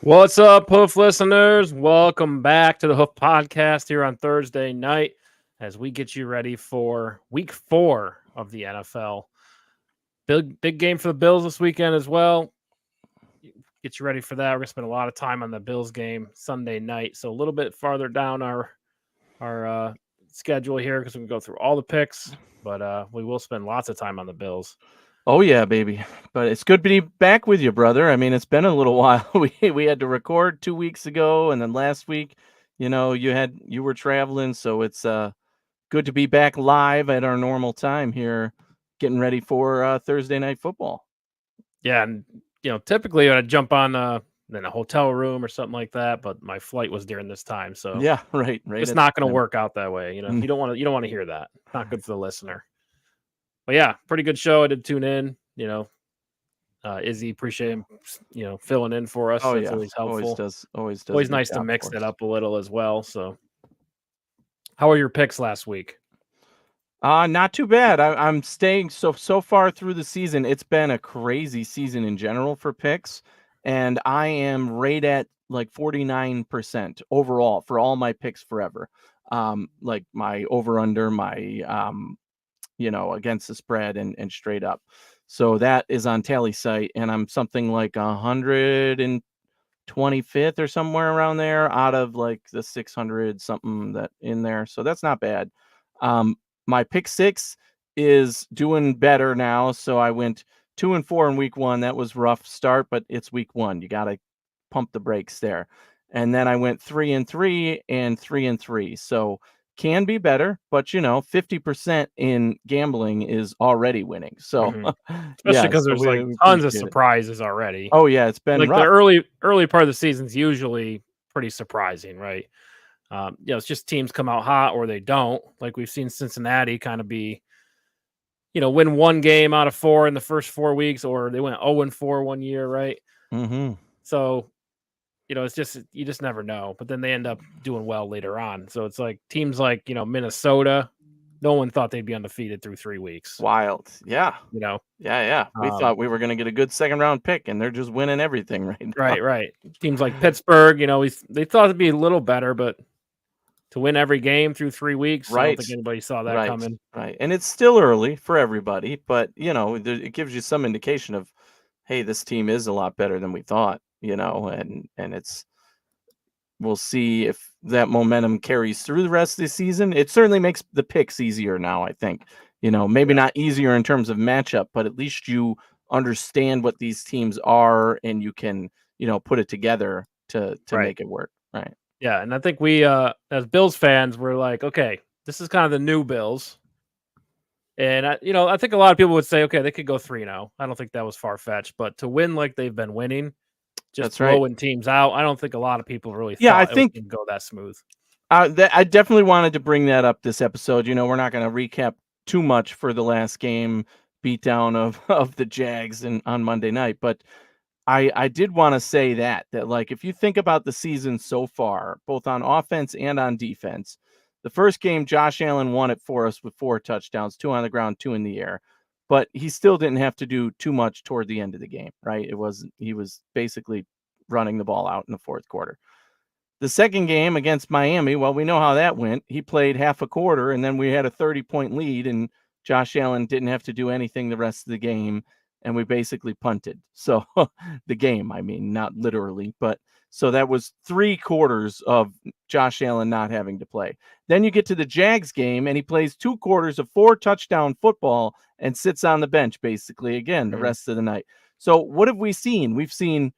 What's up, Hoof listeners? Welcome back to the Hoof podcast here on Thursday night as we get you ready for week 4 of the NFL. Big game for the Bills this weekend as well. Get you ready for that. We're going to spend a lot of time on the Bills game Sunday night. So a little bit farther down our schedule here because we can go through all the picks, but we will spend lots of time on the Bills. Oh yeah, baby. But it's good to be back with you, brother. I mean, it's been a little while. We had to record 2 weeks ago, and then last week, you were traveling, so it's good to be back live at our normal time here, getting ready for Thursday night football. Yeah, and typically I'd jump on in a hotel room or something like that, but my flight was during this time, so Yeah, right. it's At not the going to time. work out that way. You don't want to hear that. Not good for the listener. But yeah, pretty good show. I did tune in. Izzy, appreciate him. Filling in for us. Oh That's yeah, always helpful. always does a Always good nice to job mix for it us. up a little as well. So, how are your picks last week? Not too bad. I'm staying so far through the season. It's been a crazy season in general for picks, and I am right at like 49% overall for all my picks forever. Like my over under, my against the spread and straight up. So that is on Tally site, and I'm something like 125th or somewhere around there out of like the 600 something that in there. So that's not bad. Um, my pick six is doing better now. So I went 2-4 in week 1. That was rough start, but it's week 1. You got to pump the brakes there. And then I went 3-3 and 3-3. So can be better, but 50% in gambling is already winning. So Especially yeah, because so there's like we tons of appreciate it. surprises already. Oh yeah, it's been Like the rough. early part of the season is usually pretty surprising, right? It's just teams come out hot or they don't. Like we've seen Cincinnati kind of be, win one game out of 4 in the first 4 weeks, or they went 0-4 one year, right? Mm-hmm. So, it's just you just never know. But then they end up doing well later on. So it's like teams like Minnesota. No one thought they'd be undefeated through 3 weeks. Wild. Yeah. You know, Yeah. We um, thought we were going to get a good second round pick, and they're just winning everything right now. right. Teams like Pittsburgh. They thought it'd be a little better, but to win every game through 3 weeks, I don't Right. think anybody saw that Right. coming. Right. And it's still early for everybody, but it gives you some indication of, hey, this team is a lot better than we thought. And it's we'll see if that momentum carries through the rest of the season. It certainly makes the picks easier now, I think. Maybe Yeah. not easier in terms of matchup, but at least you understand what these teams are and you can, put it together to Right. make it work. Right. Yeah, and I think we, as Bills fans, we're like, okay, this is kind of the new Bills, and I think a lot of people would say, okay, they could go 3-0. I don't think that was far fetched, but to win like they've been winning, just That's right. blowing teams out, I don't think a lot of people really Yeah, I thought it was think going to go that smooth. I definitely wanted to bring that up this episode. We're not going to recap too much for the last game beatdown of of the Jags and on Monday night, but I did want to say that like if you think about the season so far, both on offense and on defense, the first game Josh Allen won it for us with 4 touchdowns, 2 on the ground, 2 in the air. But he still didn't have to do too much toward the end of the game, right? He was basically running the ball out in the fourth quarter. The second game against Miami, well, we know how that went. He played half a quarter, and then we had a 30-point lead, and Josh Allen didn't have to do anything the rest of the game, and we basically punted. So the game, I mean, not literally, but so that was 3 quarters of Josh Allen not having to play. Then you get to the Jags game, and he plays 2 quarters of 4 touchdown football and sits on the bench basically again the rest of the night. So what have we seen? We've seen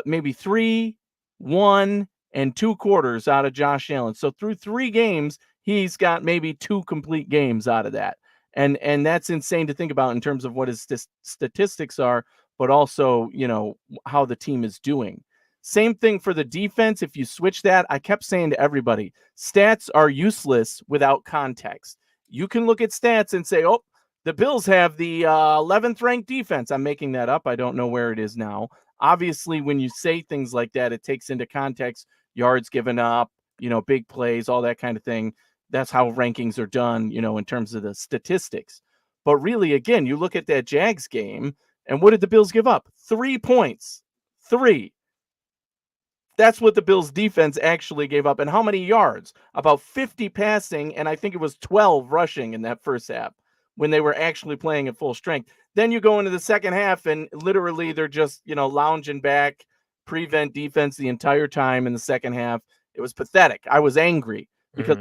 maybe 3, 1, and 2 quarters out of Josh Allen. So through 3 games, he's got maybe 2 complete games out of that. And that's insane to think about in terms of what his statistics are, but also, how the team is doing. Same thing for the defense. If you switch that, I kept saying to everybody, stats are useless without context. You can look at stats and say, oh, the Bills have the 11th ranked defense. I'm making that up. I don't know where it is now. Obviously, when you say things like that, it takes into context yards given up, big plays, all that kind of thing. That's how rankings are done, in terms of the statistics. But really, again, you look at that Jags game, and what did the Bills give up? 3 points. 3. That's what the Bills defense actually gave up. And how many yards? About 50 passing, and I think it was 12 rushing in that first half when they were actually playing at full strength. Then you go into the second half, and literally they're just, lounging back, prevent defense the entire time in the second half. It was pathetic. I was angry because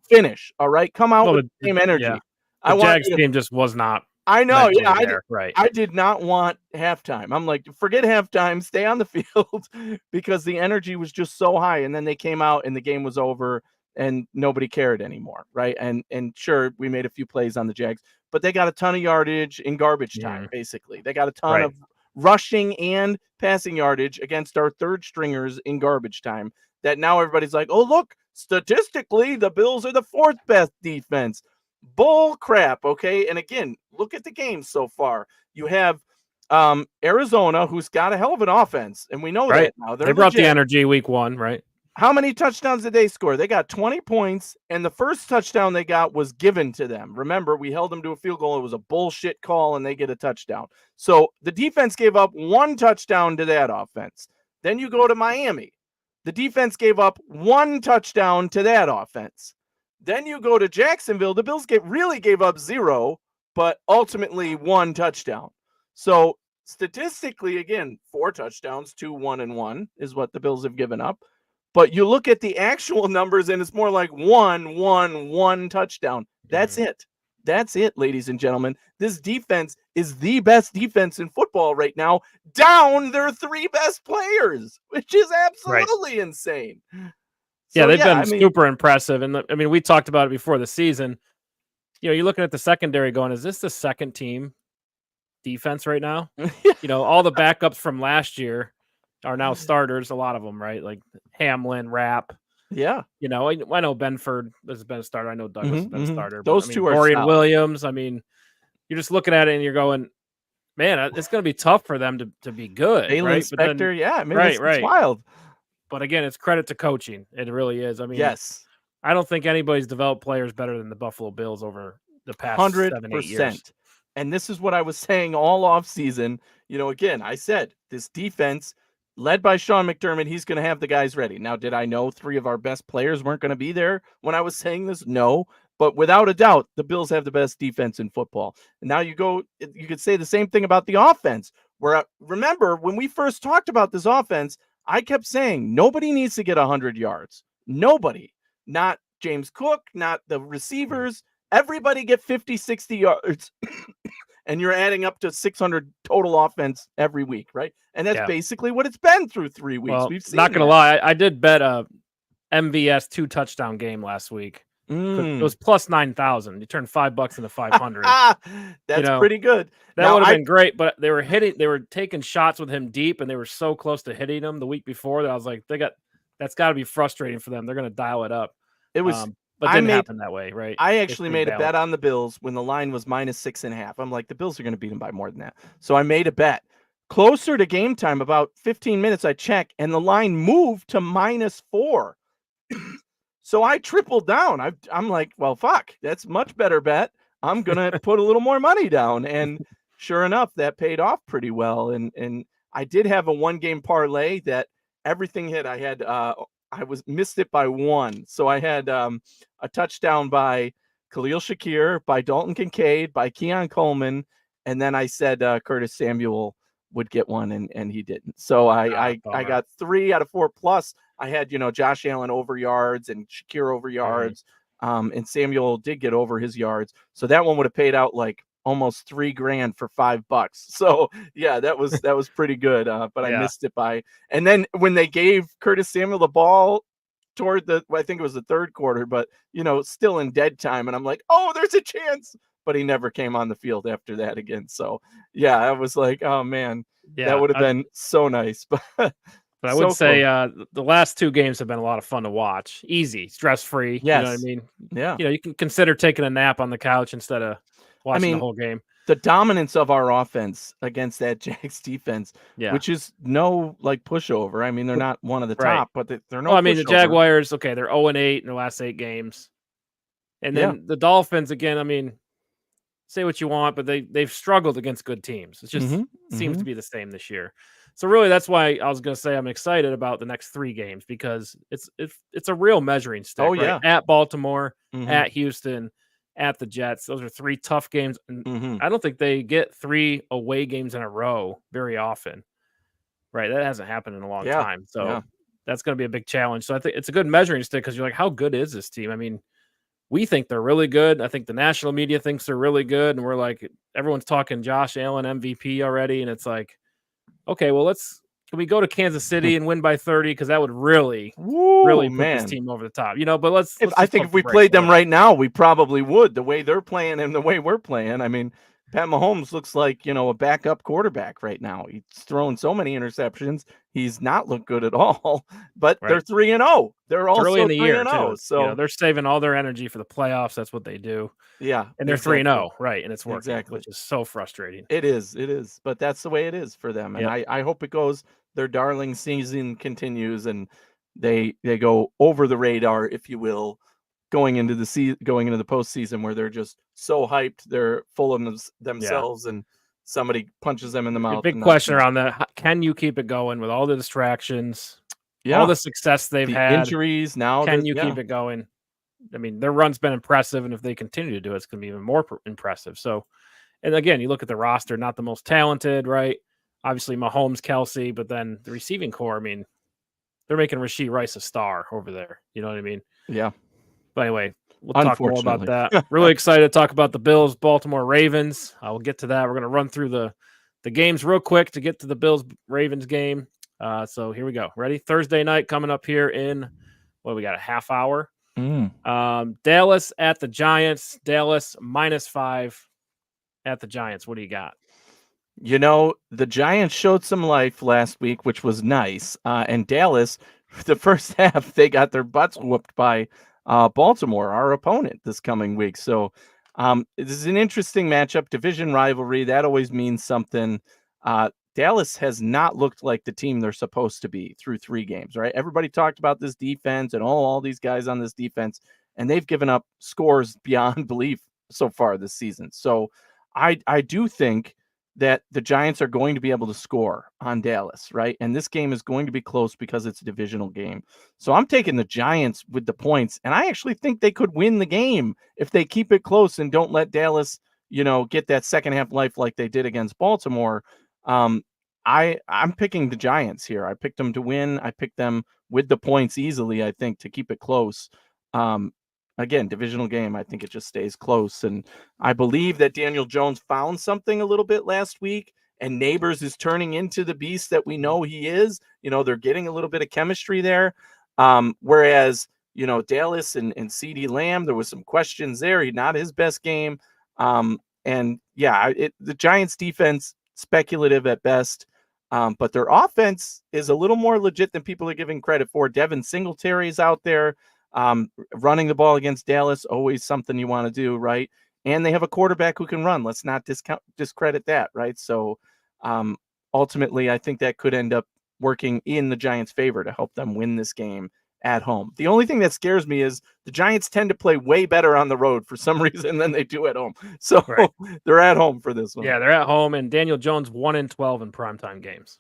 finish, all right? Come out with the same energy. Yeah. The Jags team just was not. I know, yeah. Right. I did not want halftime. I'm like, forget halftime, stay on the field because the energy was just so high. And then they came out and the game was over and nobody cared anymore, right? And sure, we made a few plays on the Jags, but they got a ton of yardage in garbage time, basically. They got a ton of rushing and passing yardage against our third stringers in garbage time that now everybody's like, oh, look, statistically, the Bills are the fourth best defense. Bull crap, okay? And again, look at the game so far. You have Arizona, who's got a hell of an offense, and we know that now. They brought the energy week 1, right? How many touchdowns did they score? They got 20 points, and the first touchdown they got was given to them. Remember, we held them to a field goal. It was a bullshit call, and they get a touchdown. So the defense gave up 1 touchdown to that offense. Then you go to Miami. The defense gave up 1 touchdown to that offense. Then you go to Jacksonville. The Bills really gave up 0, but ultimately 1 touchdown. So statistically, again, 4 touchdowns, 2, 1, and 1 is what the Bills have given up. But you look at the actual numbers, and it's more like 1, 1, 1 touchdown. That's it. That's it, ladies and gentlemen. This defense is the best defense in football right now, down their 3 best players, which is absolutely insane. So, they've been super impressive. And we talked about it before the season. You're looking at the secondary going, is this the second team defense right now? All the backups from last year are now starters, a lot of them, right? Like Hamlin, Rapp. Yeah. I know Benford has been a starter. I know Douglas has been a starter. Those two are Dorian Williams. You're just looking at it and you're going, man, it's going to be tough for them to be good. Jalen Spector, it's wild. But again, it's credit to coaching. It really is. Yes. I don't think anybody's developed players better than the Buffalo Bills over the past 7-8 years. And this is what I was saying all off season. Again, I said this defense led by Sean McDermott, he's going to have the guys ready. Now, did I know 3 of our best players weren't going to be there when I was saying this? No. But without a doubt, the Bills have the best defense in football. And now you could say the same thing about the offense. Where remember, when we first talked about this offense, I kept saying nobody needs to get 100 yards. Nobody. Not James Cook, not the receivers. Everybody get 50, 60 yards. And you're adding up to 600 total offense every week, right? And that's basically what it's been through 3 weeks. Well, we've seen not going to lie, I did bet a MVS 2 touchdown game last week. It was plus 9,000. You turned $5 into 500. That's pretty good. That would have been great, but they were taking shots with him deep, and they were so close to hitting him the week before that I was like, that's got to be frustrating for them. They're going to dial it up. It was, but it didn't happen that way, right? I actually made a bet on the Bills when the line was -6.5. I'm like, the Bills are going to beat them by more than that. So I made a bet. Closer to game time, about 15 minutes, I check, and the line moved to -4. So I tripled down. I'm like, well, fuck, that's much better bet. I'm going to put a little more money down. And sure enough, that paid off pretty well. And I did have a 1-game parlay that everything hit. I had, missed it by 1. So I had a touchdown by Khalil Shakir, by Dalton Kincaid, by Keon Coleman. And then I said Curtis Samuel would get 1, and he didn't. So I got 3 out of 4 plus. I had, Josh Allen over yards and Shakir over yards. And Samuel did get over his yards. So that one would have paid out like almost $3,000 for $5. So yeah, that was pretty good. But I missed it by, and then when they gave Curtis Samuel the ball toward I think it was the 3rd quarter, but still in dead time. And I'm like, oh, there's a chance. But he never came on the field after that again. So yeah, I was like, oh man, that would have been so nice. But I would say the last 2 games have been a lot of fun to watch. Easy, stress-free. Yes. You know what I mean? Yeah. You can consider taking a nap on the couch instead of watching the whole game. The dominance of our offense against that Jags defense, which is no pushover. I mean, they're not one of the top, but they're no pushover. The Jaguars, they're 0-8 in their last 8 games. And then the Dolphins, again, say what you want, but they've struggled against good teams. It's just seems to Mhm. be the same this year. So really, that's why I was going to say I'm excited about the next 3 games because it's a real measuring stick, Oh, right? yeah. At Baltimore, Mhm. at Houston, at the Jets. Those are 3 tough games, and Mhm. I don't think they get 3 away games in a row very often, right? That hasn't happened in a long Yeah. time. Yeah. So that's going to be a big challenge. So I think it's a good measuring stick because you're like, how good is this team? I mean, we think they're really good. I think the national media thinks they're really good, and we're like, everyone's talking Josh Allen MVP already, and it's like, okay, well, can we go to Kansas City and win by 30? Because that would really, Woo, really put this man. team over the top, But let's I just think pump if the we brakes played a them little. right now, we probably would, the way they're playing and the way we're playing. I mean, Pat Mahomes looks like, a backup quarterback right now. He's thrown so many interceptions. He's not looked good at all, but they're Right. 3-0. They're It's early also in the year 3-0. too. So, They're saving all their energy for the playoffs. That's what they do, yeah, and they're three and exactly. zero, right? And it's working, Exactly. which is so frustrating. It is. It is. But that's the way it is for them. And Yep. I hope it goes their darling season continues and they go over the radar, if you will, going into the postseason where they're just so hyped, they're full of Yeah. themselves, and somebody punches them in the A mouth big and knocks question them out. around that: can you keep it going with all the distractions, all Yeah, the success they've the had? injuries now. Can The you yeah, keep it going? I mean, their run's been impressive, and if they continue to do it, it's going to be even more impressive. So, and again, you look at the roster, not the most talented, right? Obviously, Mahomes, Kelsey, but then the receiving core. I mean, they're making Rashee Rice a star over there. You know what I mean? yeah. But anyway, we'll talk more about Unfortunately, that. Really excited to talk about the Bills, Baltimore Ravens. I will get to that. We're going to run through the games real quick to get to the Bills Ravens game. So here we go. Ready? Thursday night coming up here in what do we got? A half hour. Mm. Dallas at the Giants. Dallas -5 at the Giants. What do you got? The Giants showed some life last week, which was nice. And Dallas, the first half, they got their butts whooped by Baltimore, our opponent, this coming week. So this is an interesting matchup, division rivalry. That always means something. Dallas has not looked like the team they're supposed to be through 3 games, right? Everybody talked about this defense and all these guys on this defense, and they've given up scores beyond belief so far this season. So I do think that the Giants are going to be able to score on Dallas, right? And this game is going to be close because it's a divisional game. So I'm taking the Giants with the points, and I actually think they could win the game if they keep it close and don't let Dallas, get that second half life like they did against Baltimore. Um, I'm picking the Giants here. I picked them to win. I picked them with the points easily, I think, to keep it close. Um, Again, divisional game. I think it just stays close. And I believe that Daniel Jones found something a little bit last week, and Neighbors is turning into the beast that we know he is. They're getting a little bit of chemistry there. Whereas, Dallas and CeeDee Lamb, there was some questions there. Not his best game. And yeah, the Giants defense, speculative at best. But their offense is a little more legit than people are giving credit for. Devin Singletary is out there. Running the ball against Dallas, always something you want to do, right? And they have a quarterback who can run. Let's not discredit that, right? So ultimately, I think that could end up working in the Giants' favor to help them win this game at home. The only thing that scares me is the Giants tend to play way better on the road for some reason than they do at home. So Right. they're at home for this one. Yeah, they're at home, and Daniel Jones 1-12 in primetime games.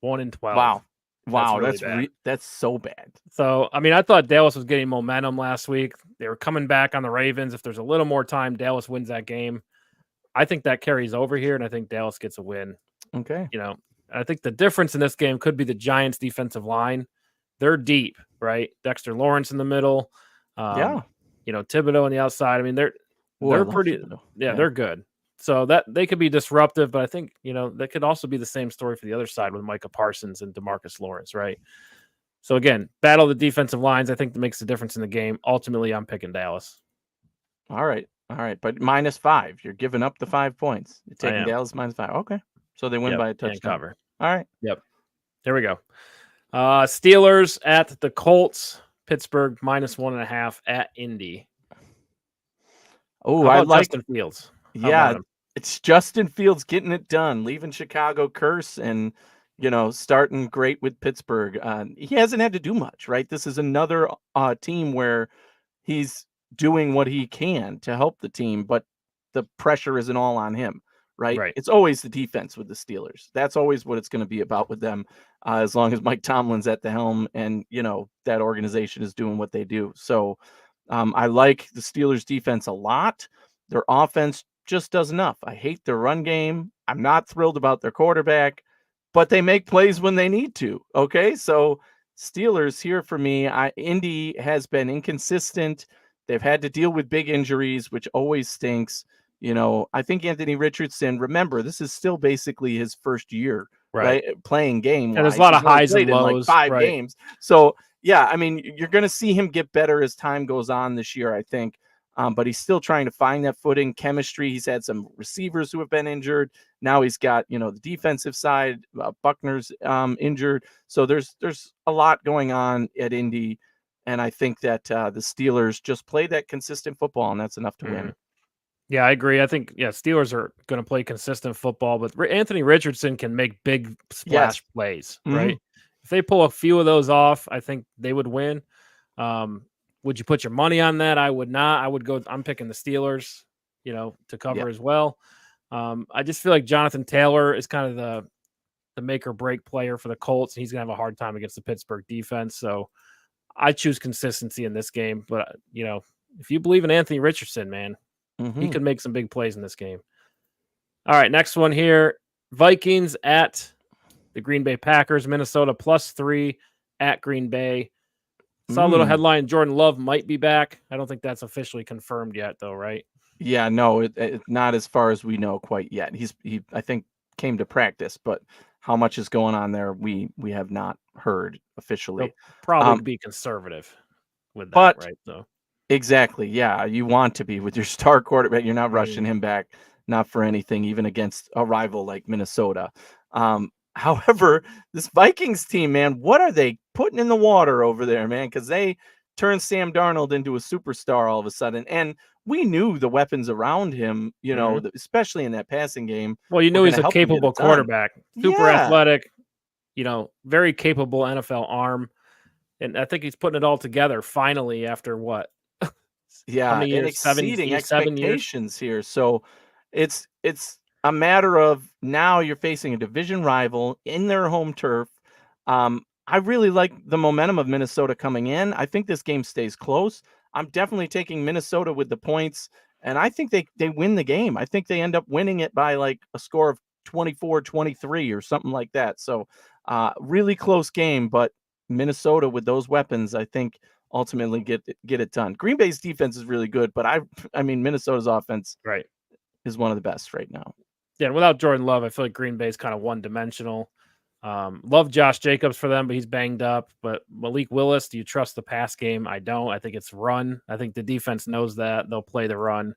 1-12. Wow, Really bad. that's so bad. So, I mean, I thought Dallas was getting momentum last week. They were coming back on the Ravens. If there's a little more time, Dallas wins that game. I think that carries over here, and I think Dallas gets a win. Okay. I think the difference in this game could be the Giants' defensive line. They're deep, right? Dexter Lawrence in the middle. Yeah. Thibodeau on the outside. I mean, I they're love pretty. Thibodeau. Yeah, they're good. So that they could be disruptive, but I think that could also be the same story for the other side with Micah Parsons and DeMarcus Lawrence, right? So again, battle the defensive lines. I think that makes the difference in the game. Ultimately, I'm picking Dallas. All right. But -5. You're giving up the 5 points. You're taking Dallas -5. Okay. So they win by a touchdown. And cover. All right. Yep. There we go. Steelers at the Colts. Pittsburgh -1.5 at Indy. Oh, How I about like Justin Fields? How Yeah, about him? it's Justin Fields getting it done, leaving Chicago curse and, starting great with Pittsburgh. He hasn't had to do much, right? This is another, team where he's doing what he can to help the team, but the pressure isn't all on him, right? Right. It's always the defense with the Steelers. That's always what it's going to be about with them, as long as Mike Tomlin's at the helm and that organization is doing what they do. So I like the Steelers defense a lot. Their offense just does enough. I hate their run game. I'm not thrilled about their quarterback, but they make plays when they need to. Okay, so Steelers here for me. Indy has been inconsistent. They've had to deal with big injuries, which always stinks. I think Anthony Richardson, remember, this is still basically his first year, Right. right? Playing game Yeah, there's wise. a lot of He's only highs and played in like lows. 5 Right. games. So, yeah, I mean, you're going to see him get better as time goes on this year, I think. But he's still trying to find that footing, chemistry. He's had some receivers who have been injured. Now he's got, the defensive side. Buckner's injured. So there's a lot going on at Indy. And I think that the Steelers just play that consistent football, and that's enough to win. Yeah, I agree. I think, Steelers are going to play consistent football, but Anthony Richardson can make big splash plays, right? If they pull a few of those off, I think they would win. Would you put your money on that? I would not. I'm picking the Steelers, to cover as well. I just feel like Jonathan Taylor is kind of the make or break player for the Colts. He's going to have a hard time against the Pittsburgh defense. So I choose consistency in this game. But, if you believe in Anthony Richardson, man, he could make some big plays in this game. All right, next one here. Vikings at the Green Bay Packers. Minnesota +3 at Green Bay. Saw a little headline, Jordan Love might be back. I don't think that's officially confirmed yet, though, right? Yeah, no, it not as far as we know quite yet. He I think came to practice, but how much is going on there, we have not heard officially. They'll probably be conservative with that, but right? So exactly, yeah, you want to be with your star quarterback. You're not rushing him back, not for anything, even against a rival like Minnesota. However, this Vikings team, man, what are they putting in the water over there, man? Because they turned Sam Darnold into a superstar all of a sudden. And we knew the weapons around him, especially in that passing game. Well, you knew he's a capable quarterback, super athletic, very capable NFL arm. And I think he's putting it all together finally after what? Yeah, How many years? exceeding expectations here. So it's a matter of now you're facing a division rival in their home turf. I really like the momentum of Minnesota coming in. I think this game stays close. I'm definitely taking Minnesota with the points, and I think they win the game. I think they end up winning it by like a score of 24-23 or something like that. So really close game, but Minnesota with those weapons, I think ultimately get it done. Green Bay's defense is really good, but I mean Minnesota's offense is one of the best right now. Yeah, and without Jordan Love, I feel like Green Bay's kind of one-dimensional. Love Josh Jacobs for them, but he's banged up. But Malik Willis, do you trust the pass game? I don't. I think it's run. I think the defense knows that. They'll play the run.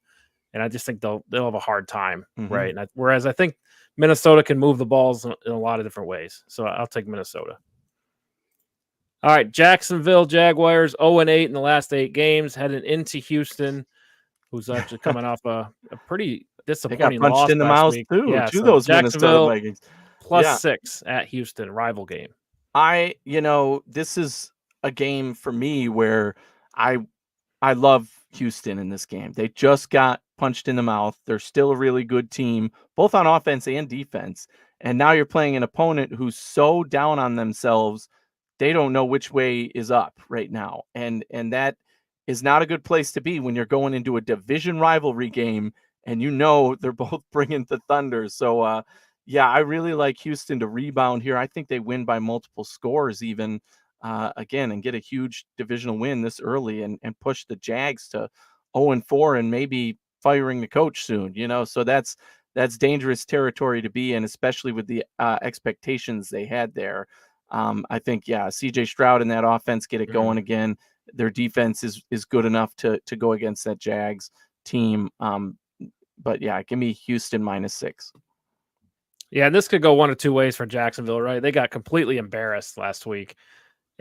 And I just think they'll have a hard time, right? And whereas I think Minnesota can move the balls in a lot of different ways. So I'll take Minnesota. All right, Jacksonville Jaguars 0-8 in the last 8 games, heading into Houston, who's actually coming off a pretty disappointing loss in the mouth week. too. To those Minnesota Vikings. +6 at Houston, rival game. This is a game for me where I love Houston in this game. They just got punched in the mouth. They're still a really good team, both on offense and defense. And now you're playing an opponent who's so down on themselves, they don't know which way is up right now. And that is not a good place to be when you're going into a division rivalry game and they're both bringing the thunder. So, I really like Houston to rebound here. I think they win by multiple scores even, again, and get a huge divisional win this early and push the Jags to 0-4 and maybe firing the coach soon, So that's dangerous territory to be in, especially with the expectations they had there. I think, CJ Stroud and that offense get it going again. Their defense is good enough to go against that Jags team. But give me Houston -6. Yeah, and this could go one of two ways for Jacksonville, right? They got completely embarrassed last week.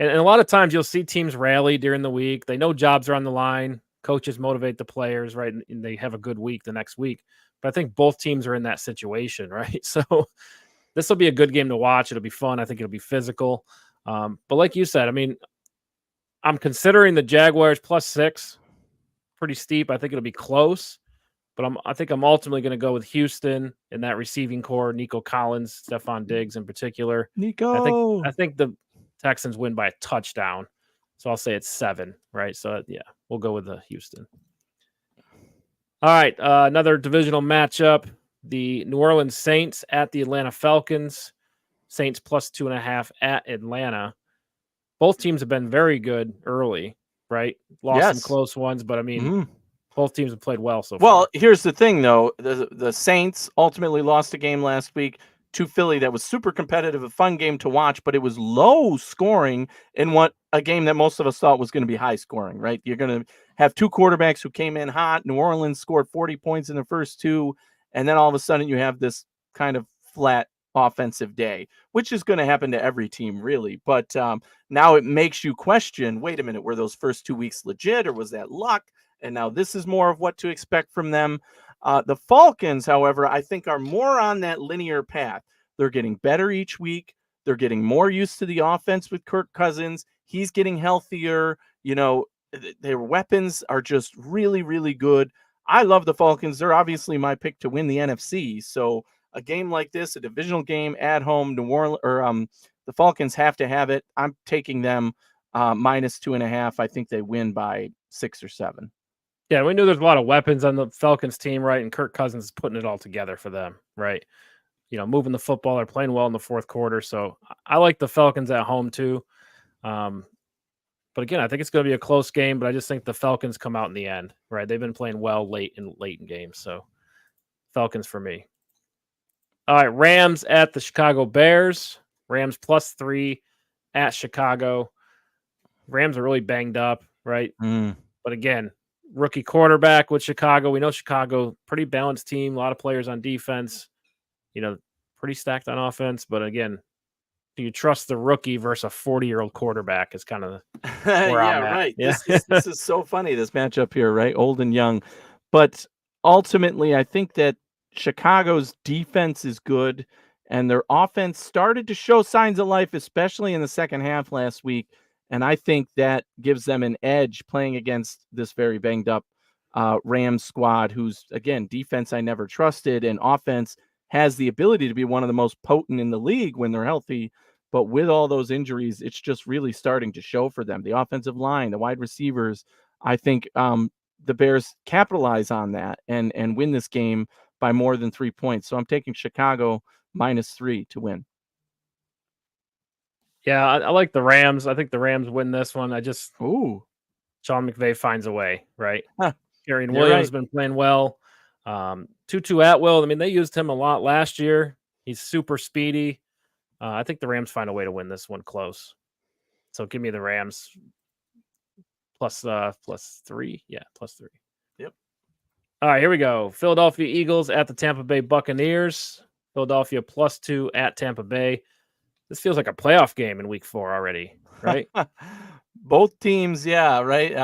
And a lot of times you'll see teams rally during the week. They know jobs are on the line. Coaches motivate the players, right? And they have a good week the next week. But I think both teams are in that situation, right? So this will be a good game to watch. It'll be fun. I think it'll be physical. But like you said, I mean, I'm considering the Jaguars +6. Pretty steep. I think it'll be close. but I think I'm ultimately going to go with Houston in that receiving core, Nico Collins, Stephon Diggs in particular. Nico. I think the Texans win by a touchdown. So I'll say it's 7, right? So yeah, we'll go with the Houston. All right, another divisional matchup. The New Orleans Saints at the Atlanta Falcons. Saints plus 2.5 at Atlanta. Both teams have been very good early, right? Lost some close ones, but I mean, both teams have played well so far. Well, here's the thing, though. The Saints ultimately lost a game last week to Philly that was super competitive, a fun game to watch, but it was low scoring in a game that most of us thought was going to be high scoring, right? You're going to have two quarterbacks who came in hot. New Orleans scored 40 points in the first two, and then all of a sudden you have this kind of flat offensive day, which is going to happen to every team, really. But now it makes you question, wait a minute, were those first 2 weeks legit, or was that luck? And now this is more of what to expect from them. The Falcons, however, I think are more on that linear path. They're getting better each week. They're getting more used to the offense with Kirk Cousins. He's getting healthier. You know, their weapons are just really, really good. I love the Falcons. They're obviously my pick to win the NFC. So a game like this, a divisional game at home, New Orleans or the Falcons have to have it. I'm taking them minus 2.5. I think they win by 6 or 7. Yeah, we knew there's a lot of weapons on the Falcons team, right? And Kirk Cousins is putting it all together for them, right? You know, moving the football, they're playing well in the fourth quarter. So I like the Falcons at home too. But again, I think it's going to be a close game, but I just think the Falcons come out in the end, right? They've been playing well late in games. So Falcons for me. All right, Rams at the Chicago Bears. Rams plus 3 at Chicago. Rams are really banged up, right? But again, rookie quarterback with Chicago. We know Chicago, pretty balanced team, a lot of players on defense, you know, pretty stacked on offense. But again, do you trust the rookie versus a 40-year-old quarterback is kind of where I'm at. Right. Yeah. This is so funny, this matchup here, right? Old and young. But ultimately, I think that Chicago's defense is good, and their offense started to show signs of life, especially in the second half last week. And I think that gives them an edge playing against this very banged up Rams squad, whose, again, defense I never trusted, and offense has the ability to be one of the most potent in the league when they're healthy. But with all those injuries, it's just really starting to show for them. The offensive line, the wide receivers, I think the Bears capitalize on that and win this game by more than 3 points. So I'm taking Chicago minus 3 to win. Yeah, I like the Rams. I think the Rams win this one. Sean McVay finds a way, right? Kyren Williams right. has been playing well. Tutu Atwell, I mean, they used him a lot last year. He's super speedy. I think the Rams find a way to win this one close. So give me the Rams plus 3. Yeah, plus 3. Yep. All right, here we go. Philadelphia Eagles at the Tampa Bay Buccaneers. Philadelphia plus 2 at Tampa Bay. This feels like a playoff game in week 4 already, right? Both teams, yeah, right.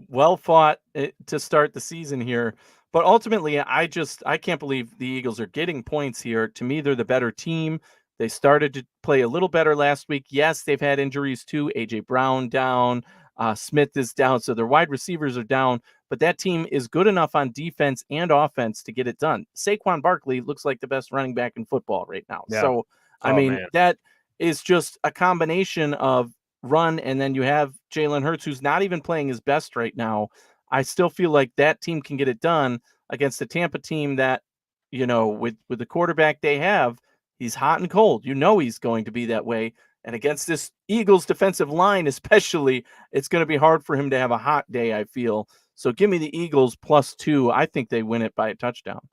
Well fought to start the season here. But ultimately, I can't believe the Eagles are getting points here. To me, they're the better team. They started to play a little better last week. Yes, they've had injuries too. A.J. Brown down. Smith is down. So their wide receivers are down. But that team is good enough on defense and offense to get it done. Saquon Barkley looks like the best running back in football right now. Yeah. So, that is just a combination of run, and then you have Jalen Hurts, who's not even playing his best right now. I still feel like that team can get it done against the Tampa team that, you know, with the quarterback they have, he's hot and cold. You know he's going to be that way. And against this Eagles defensive line especially, it's going to be hard for him to have a hot day, I feel. So give me the Eagles plus 2. I think they win it by a touchdown.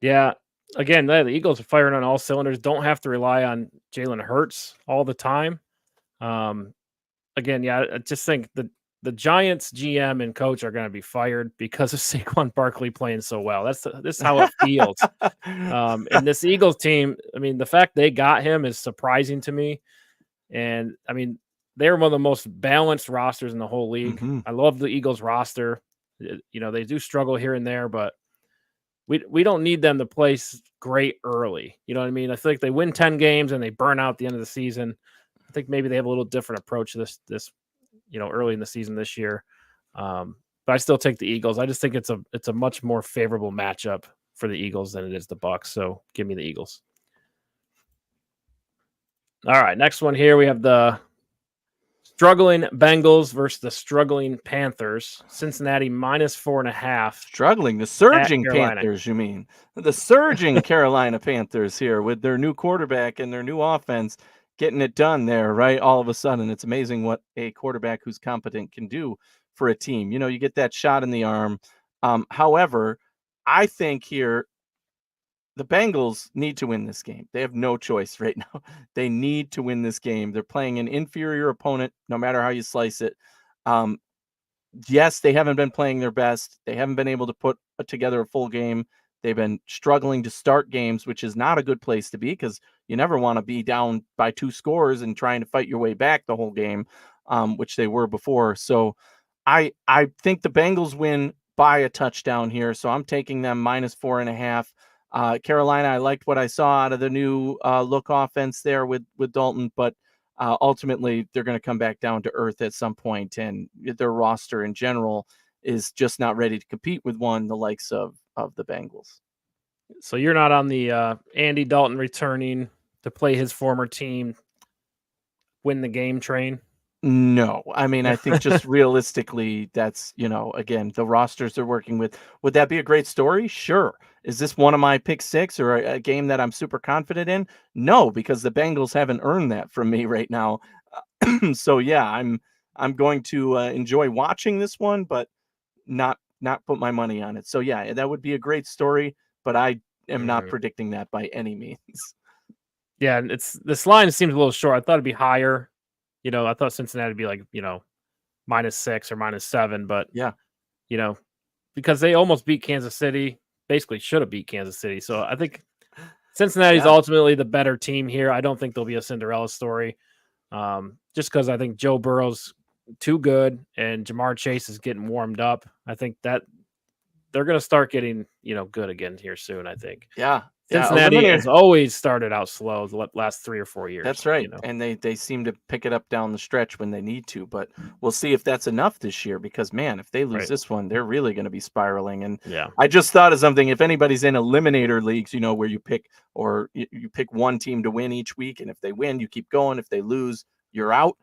Yeah. Again, the Eagles are firing on all cylinders. Don't have to rely on Jalen Hurts all the time. Again, yeah, I just think the Giants GM and coach are going to be fired because of Saquon Barkley playing so well. This is how it feels. And this Eagles team, I mean, the fact they got him is surprising to me. And I mean, they're one of the most balanced rosters in the whole league. Mm-hmm. I love the Eagles roster. You know, they do struggle here and there, but we don't need them to play great early. You know what I mean? I feel like they win 10 games and they burn out at the end of the season. I think maybe they have a little different approach to this, you know, early in the season this year. but I still take the Eagles. I just think it's a much more favorable matchup for the Eagles than it is the Bucs. So give me the Eagles. All right, next one here we have the struggling Bengals versus the struggling Panthers. Cincinnati -4.5. Struggling, the surging Panthers, you mean? The surging Carolina Panthers here with their new quarterback and their new offense getting it done there, right? All of a sudden, it's amazing what a quarterback who's competent can do for a team. You know, you get that shot in the arm. However, I think here the Bengals need to win this game. They have no choice right now. They need to win this game. They're playing an inferior opponent, no matter how you slice it. Yes, they haven't been playing their best. They haven't been able to put together a full game. They've been struggling to start games, which is not a good place to be because you never want to be down by 2 scores and trying to fight your way back the whole game, which they were before. So I think the Bengals win by a touchdown here. So I'm taking them -4.5. Carolina, I liked what I saw out of the new look offense there with Dalton, but ultimately they're going to come back down to earth at some point, and their roster in general is just not ready to compete with the likes of the Bengals. So you're not on the Andy Dalton returning to play his former team, win the game train? No, I mean, I think just realistically, that's, again, the rosters they're working with. Would that be a great story? Sure. Is this one of my pick 6 or a game that I'm super confident in? No, because the Bengals haven't earned that from me right now. So yeah, I'm going to enjoy watching this one, but not put my money on it. So yeah, that would be a great story, but I am not predicting that by any means. Yeah, and this line seems a little short. I thought it'd be higher. I thought Cincinnati would be like, -6 or -7, but yeah, because they almost beat Kansas City, basically should have beat Kansas City. So I think Cincinnati's ultimately the better team here. I don't think there'll be a Cinderella story. Just because I think Joe Burrow's too good and Jamar Chase is getting warmed up. I think that they're going to start getting, good again here soon, I think. Yeah. Cincinnati has always started out slow the last 3 or 4 years. That's right. And they seem to pick it up down the stretch when they need to, but we'll see if that's enough this year because, man, if they lose this one, they're really going to be spiraling. And I just thought of something. If anybody's in eliminator leagues, where you pick you pick one team to win each week, and if they win, you keep going. If they lose, you're out.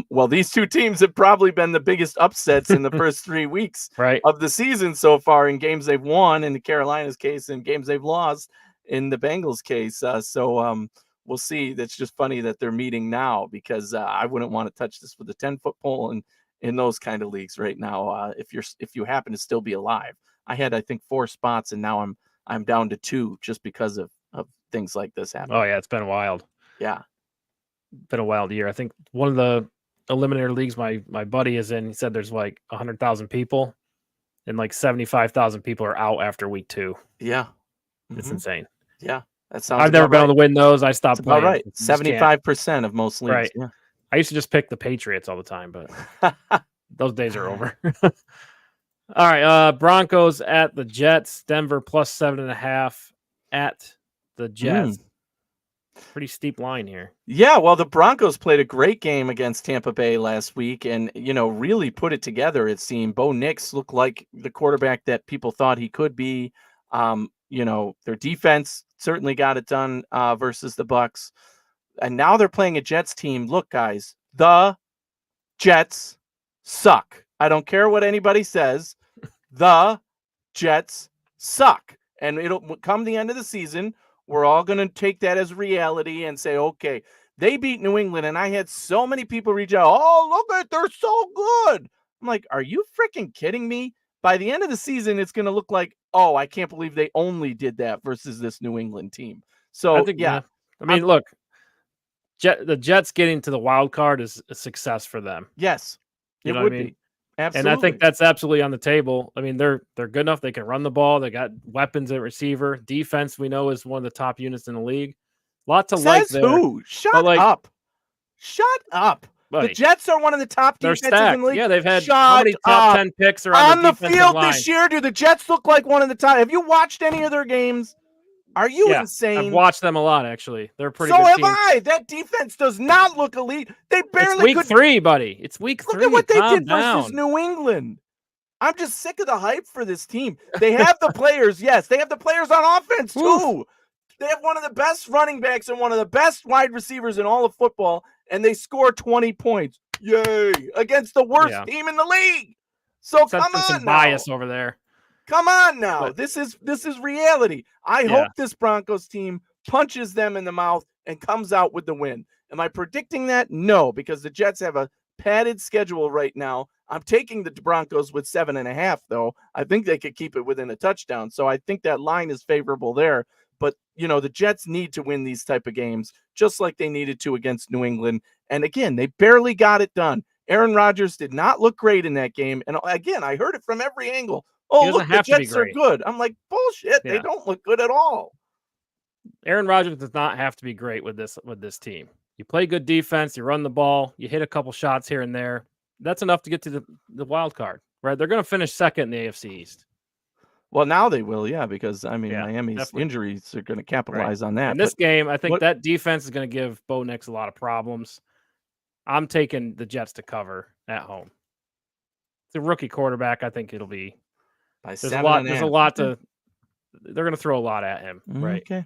Well, these two teams have probably been the biggest upsets in the first 3 weeks of the season so far in games they've won, in the Carolina's case, and games they've lost in the Bengals case. So we'll see. That's just funny that they're meeting now because I wouldn't want to touch this with a 10-foot pole and in those kind of leagues right now. If you happen to still be alive, I had, I think, 4 spots and now I'm down to 2 just because of things like this happening. Oh yeah. It's been wild. Yeah. Been a wild year. I think one of the eliminator leagues my buddy is in, he said there's like 100,000 people and like 75,000 people are out after week 2. Yeah. It's insane. Yeah. That sounds I've never been able to win those. I stopped playing. Right. 75% of most leagues. Right. Yeah. I used to just pick the Patriots all the time, but those days are over. All right. Broncos at the Jets. Denver +7.5 at the Jets. Pretty steep line here. Yeah, well, the Broncos played a great game against Tampa Bay last week and, really put it together, it seemed. Bo Nix looked like the quarterback that people thought he could be. Their defense certainly got it done versus the Bucs. And now they're playing a Jets team. Look, guys, the Jets suck. I don't care what anybody says. The Jets suck. And it'll come the end of the season. We're all going to take that as reality and say, okay, they beat New England. And I had so many people reach out. Oh, look at, they're so good. I'm like, are you freaking kidding me? By the end of the season, it's going to look like, oh, I can't believe they only did that versus this New England team. So, I think, I mean, look, the Jets getting to the wild card is a success for them. Yes, it would be. Absolutely. And I think that's absolutely on the table. I mean, they're good enough. They can run the ball. They got weapons at receiver. Defense, we know, is one of the top units in the league. Lot to like there. Who? Shut up. Shut up. Buddy, the Jets are one of the top defenses in the league. Yeah, they've had how many top 10 picks are on the field this year? Do the Jets look like one of the top? Have you watched any of their games? Are you insane? I've watched them a lot, actually. They're pretty good. So have I. That defense does not look elite. They barely It's week 3, buddy. It's week 3. Look at what they did versus New England. I'm just sick of the hype for this team. They have the players. Yes, they have the players on offense too. Oof. They have one of the best running backs and one of the best wide receivers in all of football, and they score 20 points. Yay! Against the worst team in the league. So come on some now. bias over there. Come on now. But, this is reality. I hope this Broncos team punches them in the mouth and comes out with the win. Am I predicting that? No, because the Jets have a padded schedule right now. I'm taking the Broncos with 7.5, though. I think they could keep it within a touchdown. So I think that line is favorable there. But, the Jets need to win these type of games, just like they needed to against New England. And again, they barely got it done. Aaron Rodgers did not look great in that game. And again, I heard it from every angle. Oh, look, the Jets are good. I'm like, bullshit. Yeah. They don't look good at all. Aaron Rodgers does not have to be great with this team. You play good defense, you run the ball, you hit a couple shots here and there. That's enough to get to the wild card, right? They're going to finish second in the AFC East. Well, now they will, because, Miami's definitely. Injuries are going to capitalize on that. In this game, I think that defense is going to give Bo Nix a lot of problems. I'm taking the Jets to cover at home. It's a rookie quarterback. I think it'll be there's a lot to they're going to throw a lot at him, right? Okay.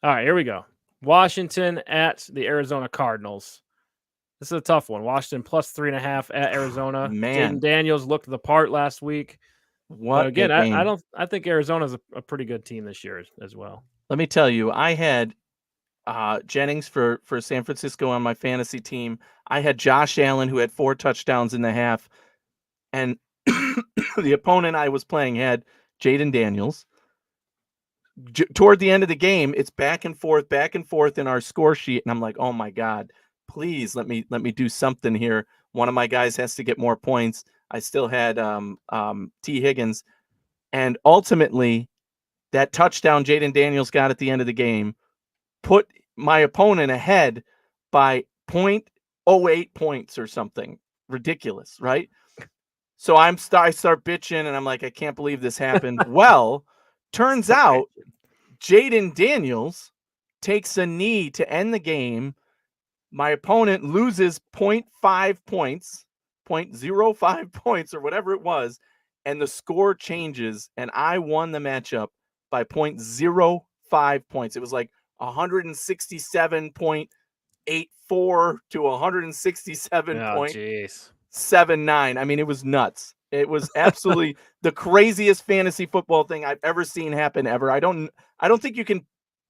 All right, here we go. Washington at the Arizona Cardinals. This is a tough one. Washington plus 3.5 at Arizona. Man, Jaden Daniels looked the part last week. What but again, I think Arizona's a pretty good team this year as well. Let me tell you, I had Jennings for San Francisco on my fantasy team. I had Josh Allen, who had 4 touchdowns in the half, and the opponent I was playing had Jaden Daniels. Toward the end of the game, it's back and forth in our score sheet, and I'm like, oh my God, please let me do something here. One of my guys has to get more points. I still had T. Higgins, and ultimately that touchdown Jaden Daniels got at the end of the game put my opponent ahead by 0.08 points or something ridiculous, right? So I start bitching, and I'm like, I can't believe this happened. Well, turns out Jaden Daniels takes a knee to end the game. My opponent loses 0.5 points, 0.05 points, or whatever it was, and the score changes, and I won the matchup by 0.05 points. It was like 167.84 to 167.79. I mean, it was nuts. It was absolutely the craziest fantasy football thing I've ever seen happen ever. I don't think you can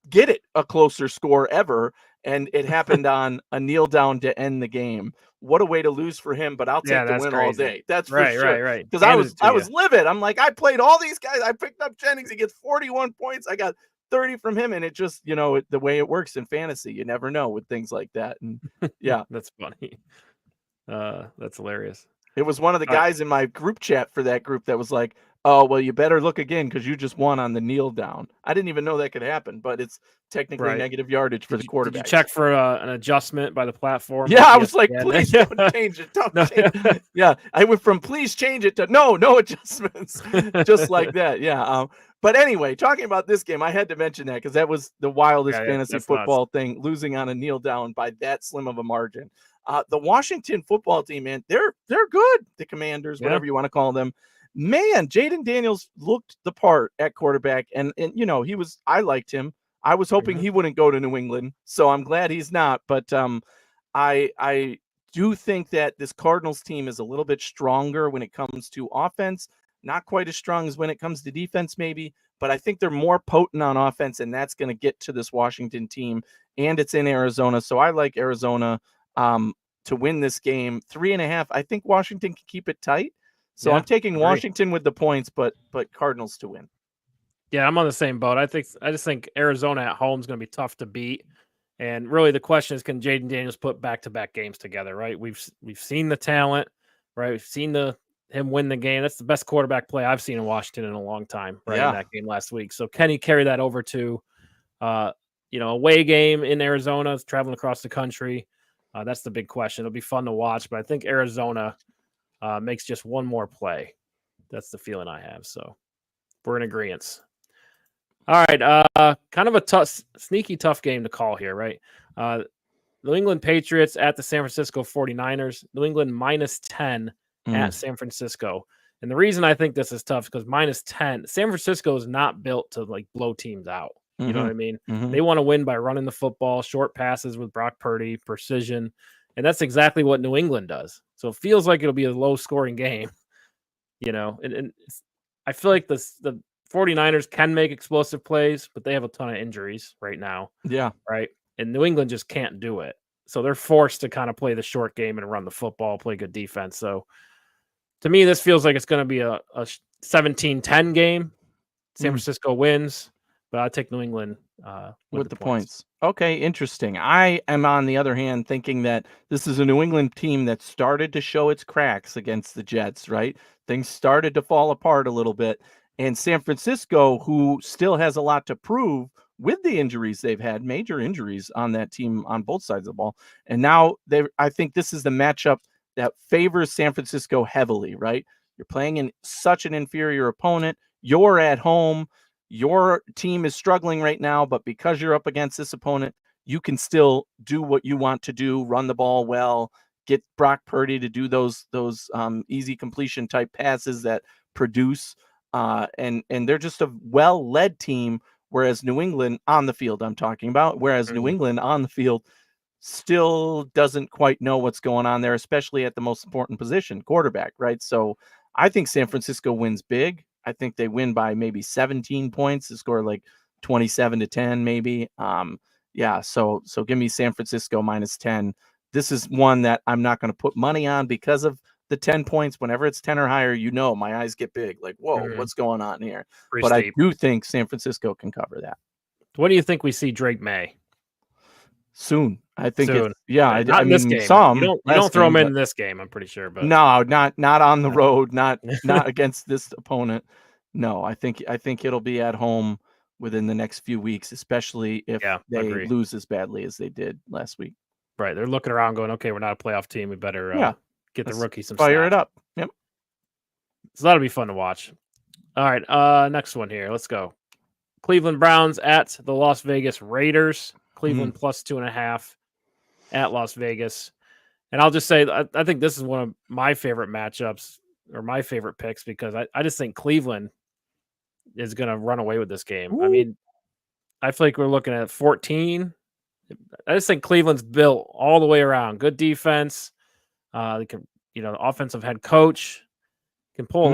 get it a closer score ever. And it happened on a kneel down to end the game. What a way to lose for him, but I'll take the win all day. That's for sure. Right. Because I was livid. I'm like, I played all these guys. I picked up Jennings. He gets 41 points. I got 30 from him. And it just, the way it works in fantasy, you never know with things like that. And yeah. That's funny. That's hilarious. It was one of the guys in my group chat for that group that was like, oh, well, you better look again because you just won on the kneel down. I didn't even know that could happen, but it's technically negative yardage for the quarterback. Did you check for an adjustment by the platform? Yeah, I was like, please don't change it. Don't change it. Yeah, I went from please change it to no adjustments. Just like that. Yeah. But anyway, talking about this game, I had to mention that because that was the wildest fantasy football thing, losing on a kneel down by that slim of a margin. The Washington football team, man, they're good. The Commanders, whatever you want to call them. Man, Jaden Daniels looked the part at quarterback, and I liked him. I was hoping he wouldn't go to New England, so I'm glad he's not. But I do think that this Cardinals team is a little bit stronger when it comes to offense. Not quite as strong as when it comes to defense, maybe, but I think they're more potent on offense, and that's going to get to this Washington team, and it's in Arizona. So I like Arizona to win this game. 3.5. I think Washington can keep it tight. So I'm taking Washington with the points, but Cardinals to win. Yeah, I'm on the same boat. I just think Arizona at home is going to be tough to beat. And really the question is, can Jaden Daniels put back-to-back games together, right? We've seen the talent, right? We've seen him win the game. That's the best quarterback play I've seen in Washington in a long time, right? In that game last week. So can he carry that over to away game in Arizona, traveling across the country? That's the big question. It'll be fun to watch, but I think Arizona makes just one more play. That's the feeling I have. So we're in agreement. All right. Kind of a sneaky tough game to call here, right? New England Patriots at the San Francisco 49ers. New England -10 at San Francisco. And the reason I think this is tough is because -10, San Francisco is not built to like blow teams out. You know what I mean? They want to win by running the football, short passes with Brock Purdy, precision. And that's exactly what New England does. So it feels like it'll be a low scoring game, and I feel like the 49ers can make explosive plays, but they have a ton of injuries right now. Yeah. Right. And New England just can't do it. So they're forced to kind of play the short game and run the football, play good defense. So to me, this feels like it's going to be a 17-10 game. San Francisco wins, but I'll take New England with the points. Okay, interesting. I am, on the other hand, thinking that this is a New England team that started to show its cracks against the Jets, right? Things started to fall apart a little bit. And San Francisco, who still has a lot to prove with the injuries they've had, major injuries on that team on both sides of the ball. And now I think this is the matchup that favors San Francisco heavily, right? You're playing in such an inferior opponent. You're at home. Your team is struggling right now, but because you're up against this opponent, you can still do what you want to do, run the ball well, get Brock Purdy to do those easy completion type passes that produce. And they're just a well-led team, whereas New England on the field, I'm talking about, New England on the field still doesn't quite know what's going on there, especially at the most important position, quarterback, right? So I think San Francisco wins big. I think they win by maybe 17 points. They score like 27-10, maybe. So give me San Francisco -10. This is one that I'm not going to put money on because of the 10 points. Whenever it's 10 or higher, my eyes get big. Like, whoa, what's going on here? Pretty but steep. I do think San Francisco can cover that. When do you think we see Drake May? Soon. I think Soon. I in this mean, game. some. You don't throw him in this game, I'm pretty sure. But no, not on the road, not against this opponent. No, I think it'll be at home within the next few weeks, especially if they lose as badly as they did last week. Right. They're looking around going, okay, we're not a playoff team. We better get the rookie some fire snaps. it up. Yep. So that'll be fun to watch. All right. Next one here. Let's go. Cleveland Browns at the Las Vegas Raiders. Cleveland +2.5 at Las Vegas. And I'll just say, I think this is one of my favorite matchups or my favorite picks because I just think Cleveland is going to run away with this game. Ooh. I mean, I feel like we're looking at 14. I just think Cleveland's built all the way around. Good defense. They can, offensive head coach can pull,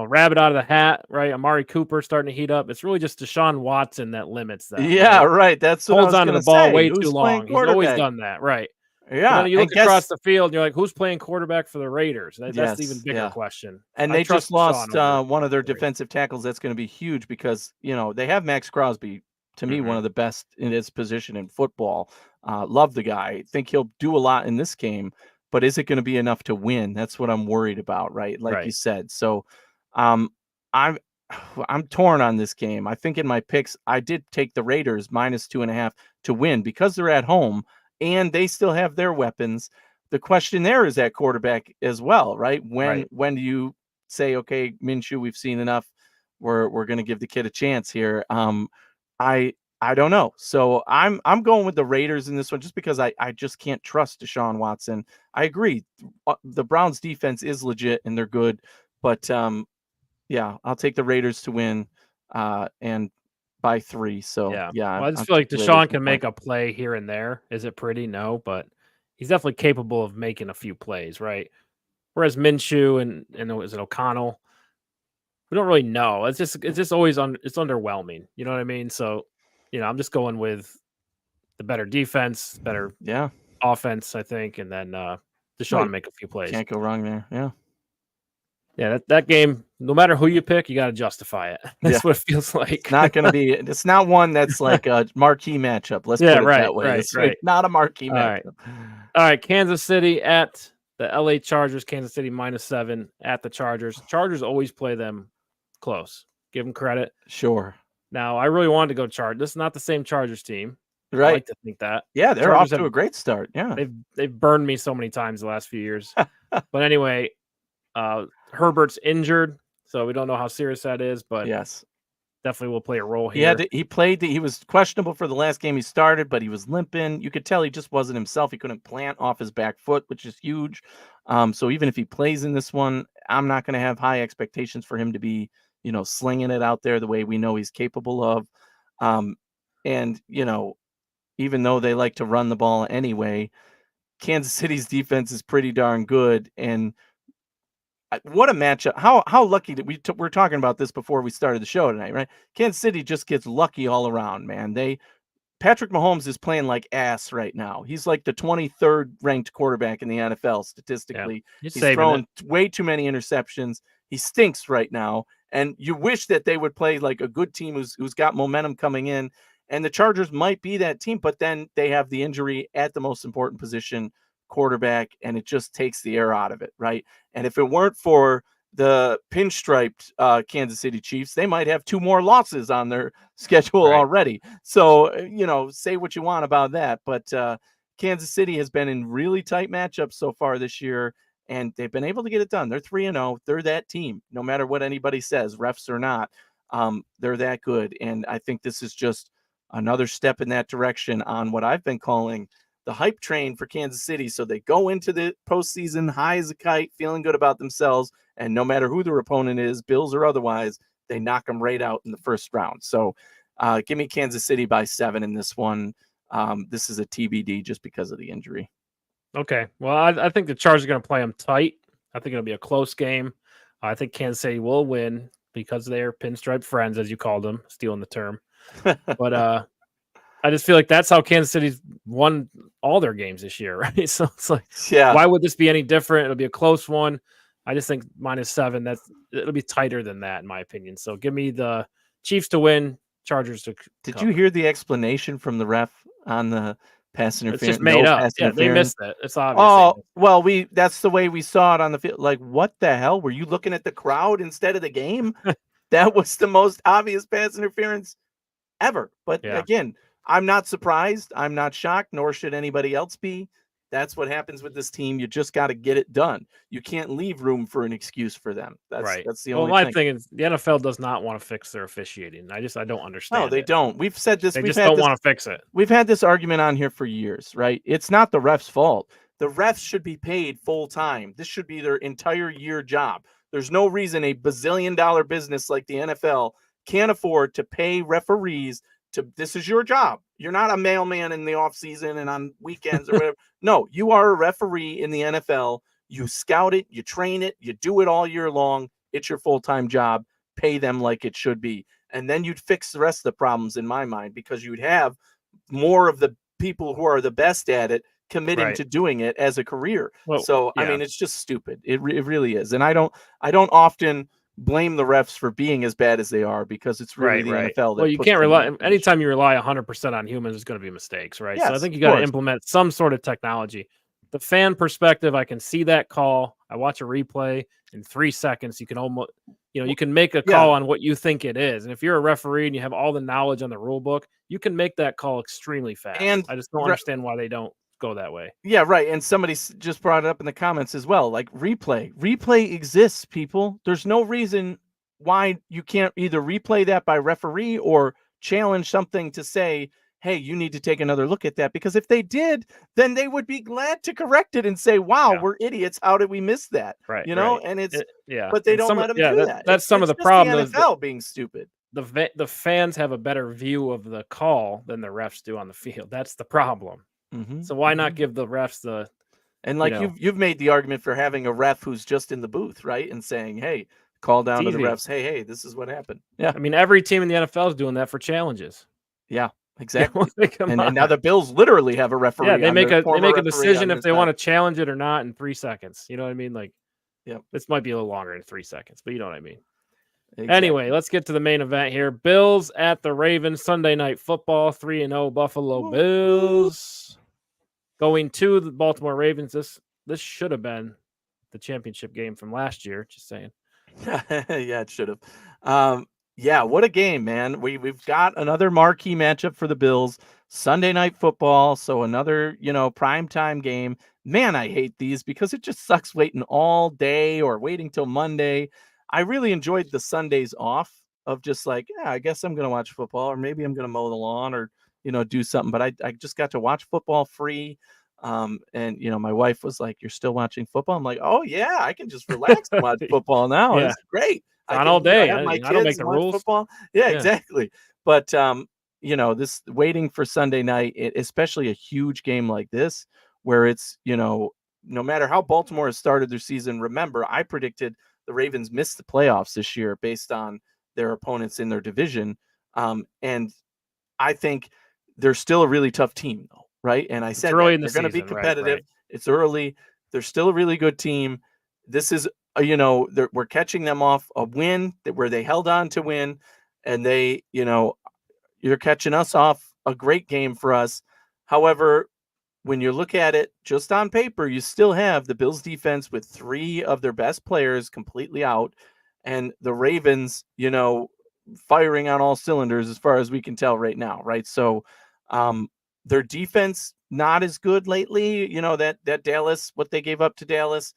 rabbit out of the hat, right? Amari Cooper starting to heat up. It's really just Deshaun Watson that limits that. Yeah, right. That's what holds I was on to the ball way too long. He's always done that, right? Yeah. You look across the field, and you're like, who's playing quarterback for the Raiders? That's the even bigger question. And they just lost one of their defensive tackles. That's going to be huge because, they have Max Crosby, to me, one of the best in his position in football. Love the guy. Think he'll do a lot in this game, but is it going to be enough to win? That's what I'm worried about, right? Like you said. So I'm torn on this game. I think in my picks, I did take the Raiders -2.5 to win because they're at home and they still have their weapons. The question there is at quarterback as well, right? When do you say, okay, Minshew, we've seen enough. We're going to give the kid a chance here. I don't know. So I'm going with the Raiders in this one just because I just can't trust Deshaun Watson. I agree. The Browns defense is legit and they're good, but I'll take the Raiders to win and by 3. So well, I just feel like Deshaun can make a play here and there. Is it pretty? No, but he's definitely capable of making a few plays, right? Whereas Minshew and was it O'Connell? We don't really know. It's just always it's underwhelming. You know what I mean? So, I'm just going with the better defense, better offense, I think, and then Deshaun make a few plays. Can't go wrong there. Yeah. Yeah, that game, no matter who you pick, you got to justify it. That's what it feels like. It's not going to be. It's not one that's like a marquee matchup. Let's put it that way. It's not a marquee matchup. All right, Kansas City at the LA Chargers. Kansas City -7 at the Chargers. Chargers always play them close. Give them credit. Sure. Now, I really wanted to go Chargers. This is not the same Chargers team. Right. I like to think that. Yeah, they're off to a great start. Yeah. They've burned me so many times the last few years. But anyway, Herbert's injured, so we don't know how serious that is. But yes, definitely will play a role He here. had to, he played. He was questionable for the last game he started, but he was limping. You could tell he just wasn't himself. He couldn't plant off his back foot, which is huge. So even if he plays in this one, I'm not going to have high expectations for him to be, slinging it out there the way we know he's capable of. And even though they like to run the ball anyway, Kansas City's defense is pretty darn good. And what a matchup. How lucky did we're talking about this before we started the show tonight, right? Kansas City just gets lucky all around, man. Patrick Mahomes is playing like ass right now. He's like the 23rd ranked quarterback in the NFL statistically. He's He's throwing way too many interceptions. He stinks right now. And you wish that they would play like a good team who's got momentum coming in. And the Chargers might be that team, but then they have the injury at the most important position, quarterback, and it just takes the air out of it, right? And if it weren't for the pinstriped Kansas City Chiefs, they might have 2 more losses on their schedule already. So, say what you want about that. But Kansas City has been in really tight matchups so far this year, and they've been able to get it done. They're 3-0. They're that team, no matter what anybody says, refs or not. They're that good. And I think this is just another step in that direction on what I've been calling the hype train for Kansas City. So they go into the postseason high as a kite, feeling good about themselves. And no matter who their opponent is, Bills or otherwise, they knock them right out in the first round. So give me Kansas City by 7 in this one. This is a TBD just because of the injury. Okay. Well, I think the Chargers are going to play them tight. I think it'll be a close game. I think Kansas City will win because they're pinstripe friends, as you called them, stealing the term. But I just feel like that's how Kansas City's won all their games this year, right? So it's like, why would this be any different? It'll be a close one. I just think -7. It'll be tighter than that, in my opinion. So give me the Chiefs to win, Chargers to. Did you hear the explanation from the ref on the pass interference? It's just made up. Yeah, they missed it. It's obvious. Oh, well, that's the way we saw it on the field. Like, what the hell? Were you looking at the crowd instead of the game? That was the most obvious pass interference ever. But again, I'm not surprised. I'm not shocked, nor should anybody else be. That's what happens with this team. You just got to get it done. You can't leave room for an excuse for them. That's the only thing. Well, my thing is the NFL does not want to fix their officiating. I don't understand. No, they don't. We've said this. They just don't want to fix it. We've had this argument on here for years, right? It's not the ref's fault. The refs should be paid full time. This should be their entire year job. There's no reason a bazillion-dollar business like the NFL can't afford to pay referees this is your job. You're not a mailman in the off season and on weekends or whatever. No, you are a referee in the NFL. You scout it, you train it, you do it all year long. It's your full-time job. Pay them like it should be. And then you'd fix the rest of the problems in my mind, because you'd have more of the people who are the best at it committing to doing it as a career. Well, I mean, it's just stupid. It really is. And I don't often blame the refs for being as bad as they are, because it's really the NFL. Well, you can't rely. Anytime you rely 100% on humans, there's going to be mistakes, right? Yes, so I think you got to implement some sort of technology. The fan perspective, I can see that call. I watch a replay in 3 seconds. You can almost, you can make a call on what you think it is. And if you're a referee and you have all the knowledge on the rule book, you can make that call extremely fast. And I just don't understand why they don't go that way. Yeah, right. And somebody just brought it up in the comments as well. Like, replay exists, people. There's no reason why you can't either replay that by referee or challenge something to say, hey, you need to take another look at that. Because if they did, then they would be glad to correct it and say, wow, we're idiots. How did we miss that? Right. And but they don't let them do that. That's some of the problem. The NFL being stupid. The fans have a better view of the call than the refs do on the field. That's the problem. Mm-hmm. So why not give the refs the? And like you've made the argument for having a ref who's just in the booth, right, and saying, "Hey, call down to the refs. Hey, this is what happened." Yeah, I mean, every team in the NFL is doing that for challenges. Yeah, exactly. And now the Bills literally have a referee. Yeah, they make a decision if they want to challenge it or not in 3 seconds. You know what I mean? Like, this might be a little longer than 3 seconds, but you know what I mean. Exactly. Anyway, let's get to the main event here. Bills at the Ravens, Sunday Night Football, 3-0 Buffalo Bills. Going to the Baltimore Ravens. This should have been the championship game from last year. Just saying. Yeah, it should have. Yeah, what a game, man. We've got another marquee matchup for the Bills. Sunday Night Football, so another, primetime game. Man, I hate these because it just sucks waiting all day or waiting till Monday. I really enjoyed the Sundays off of just like, yeah, I guess I'm going to watch football, or maybe I'm going to mow the lawn, or, do something. But I just got to watch football free. And, my wife was like, "You're still watching football?" I'm like, "Oh yeah, I can just relax and watch football now. Yeah. It's great. It's I on can, all day. have my I don't make kids the and watch rules. football." Yeah, Yeah. exactly. But, this waiting for Sunday night, especially a huge game like this, where it's, no matter how Baltimore has started their season, remember, I predicted the Ravens missed the playoffs this year based on their opponents in their division. And I think they're still a really tough team, though, right? And I It's said early that in the they're going to be season. Right. competitive. It's early. They're still a really good team. This is, we're catching them off a win where they held on to win, and you're catching us off a great game for us. However, when you look at it just on paper, you still have the Bills defense with 3 of their best players completely out, and the Ravens, firing on all cylinders as far as we can tell right now, right? So, their defense not as good lately. That Dallas, what they gave up to Dallas,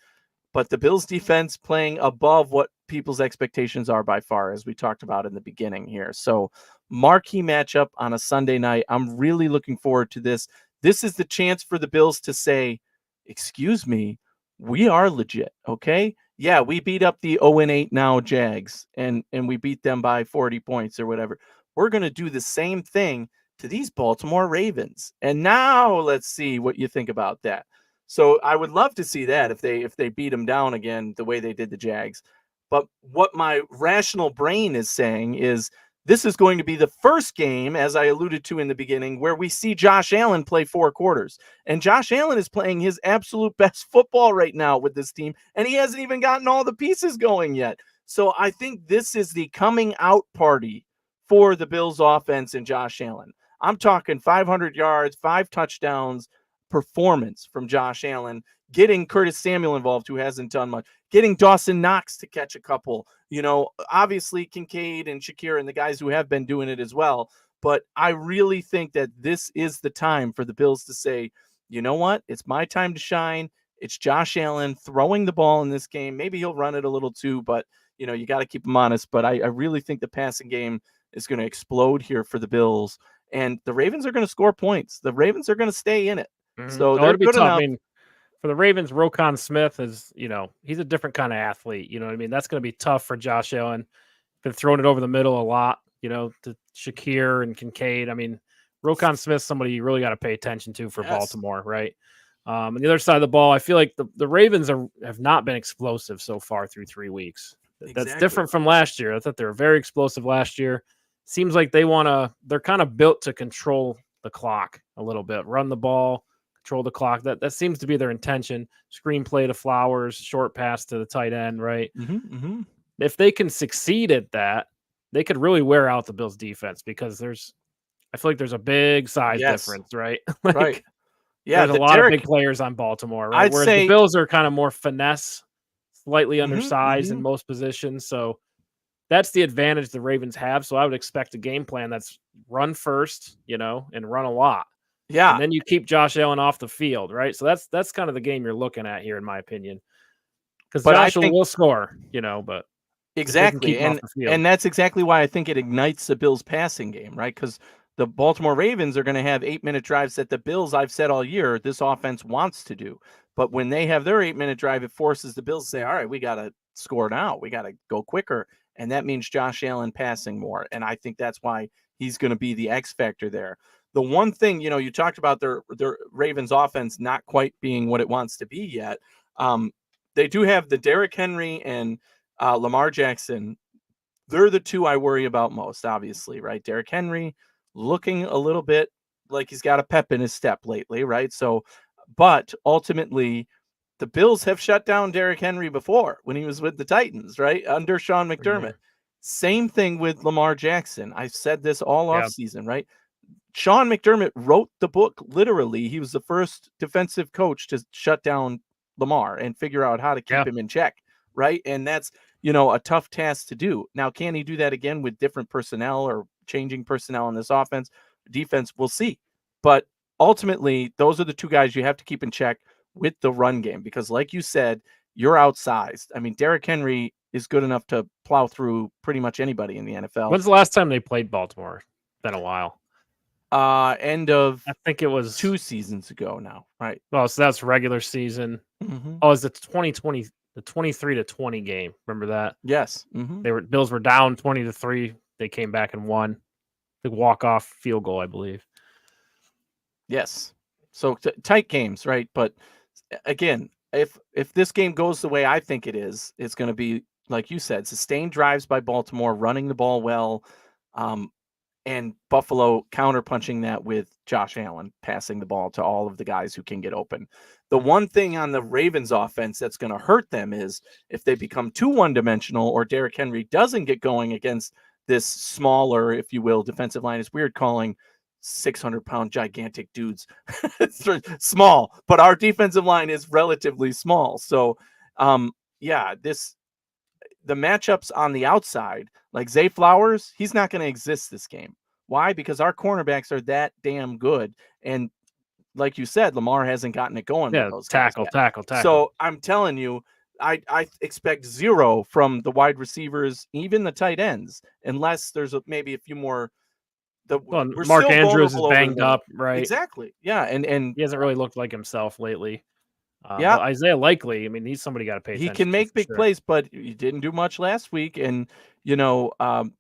but the Bills defense playing above what people's expectations are by far, as we talked about in the beginning here. So, marquee matchup on a Sunday night. I'm really looking forward to this. This is the chance for the Bills to say, "Excuse me, we are legit, okay? Yeah, we beat up the 0-8 now Jags, and we beat them by 40 points or whatever. We're going to do the same thing to these Baltimore Ravens. And now let's see what you think about that." So I would love to see that if they beat them down again the way they did the Jags. But what my rational brain is saying is this is going to be the first game, as I alluded to in the beginning, where we see Josh Allen play 4 quarters. And Josh Allen is playing his absolute best football right now with this team, and he hasn't even gotten all the pieces going yet. So I think this is the coming out party for the Bills offense and Josh Allen. I'm talking 500 yards, 5 touchdowns performance from Josh Allen, getting Curtis Samuel involved, who hasn't done much, getting Dawson Knox to catch a couple, obviously Kincaid and Shakir and the guys who have been doing it as well. But I really think that this is the time for the Bills to say, you know what? It's my time to shine. It's Josh Allen throwing the ball in this game. Maybe he'll run it a little too, but you got to keep him honest. But I really think the passing game is going to explode here for the Bills. And the Ravens are going to score points. The Ravens are going to stay in it. So Oh, they're it'll be good tough. enough. I mean, for the Ravens, Roquan Smith is, he's a different kind of athlete. You know what I mean? That's going to be tough for Josh Allen. Been throwing it over the middle a lot, to Shakir and Kincaid. I mean, Roquan Smith's somebody you really got to pay attention to for Baltimore, right? On the other side of the ball, I feel like the Ravens have not been explosive so far through 3 weeks. That's different from last year. I thought they were very explosive last year. Seems like they're kind of built to control the clock a little bit, run the ball, control the clock. That seems to be their intention. Screenplay to Flowers, short pass to the tight end, right? Mm-hmm. If they can succeed at that, they could really wear out the Bills defense because I feel like there's a big size difference, right? Right. Yeah, there's a lot of big players on Baltimore, right? I'd Whereas the say Bills are kind of more finesse, slightly undersized in mm-hmm. most positions. So that's the advantage the Ravens have. So I would expect a game plan that's run first, and run a lot. Yeah. And then you keep Josh Allen off the field, right? So that's kind of the game you're looking at here, in my opinion. Because Josh will score, but exactly. And that's exactly why I think it ignites the Bills passing game, right? Because the Baltimore Ravens are going to have 8-minute drives that the Bills, I've said all year, this offense wants to do. But when they have their 8-minute drive, it forces the Bills to say, all right, we got to score now. We got to go quicker. And that means Josh Allen passing more. And I think that's why he's going to be the X factor there. The one thing, you talked about their Ravens offense not quite being what it wants to be yet. They do have the Derrick Henry and Lamar Jackson. They're the 2 I worry about most, obviously, right? Derrick Henry looking a little bit like he's got a pep in his step lately, right? So, but ultimately, the Bills have shut down Derrick Henry before when he was with the Titans, right? Under Sean McDermott. Same thing with Lamar Jackson. I've said this all offseason, right? Sean McDermott wrote the book, literally. He was the first defensive coach to shut down Lamar and figure out how to keep him in check, right? And that's, a tough task to do. Now, can he do that again with different personnel or changing personnel in this offense? Defense, we'll see. But ultimately, those are the 2 guys you have to keep in check with the run game because, like you said, you're outsized. I mean, Derrick Henry is good enough to plow through pretty much anybody in the NFL. When's the last time they played Baltimore? Been a while. End of I think it was 2 seasons ago now, right? Well, so that's regular season. Mm-hmm. Oh, it's the 2020, the 23-20 game. Remember that? Yes. Mm-hmm. Bills were down 20-3. They came back and won. The walk-off field goal, I believe. Yes. So tight games, right? But again, if this game goes the way I think it is, it's going to be, like you said, sustained drives by Baltimore, running the ball well, and Buffalo counterpunching that with Josh Allen passing the ball to all of the guys who can get open. The one thing on the Ravens offense that's going to hurt them is if they become too one-dimensional or Derrick Henry doesn't get going against this smaller, if you will, defensive line. It's weird calling 600-pound gigantic dudes small, but our defensive line is relatively small. So, the matchups on the outside, like Zay Flowers, he's not going to exist this game. Why? Because our cornerbacks are that damn good. And like you said, Lamar hasn't gotten it going with those guys yet. Tackle. So I'm telling you, I expect zero from the wide receivers, even the tight ends, unless there's maybe a few more. Mark Andrews is banged up, right? Exactly. Yeah, and he hasn't really looked like himself lately. Yeah, but Isaiah Likely, I mean, he's somebody got to pay attention. He can make big sure. plays, but he didn't do much last week. And I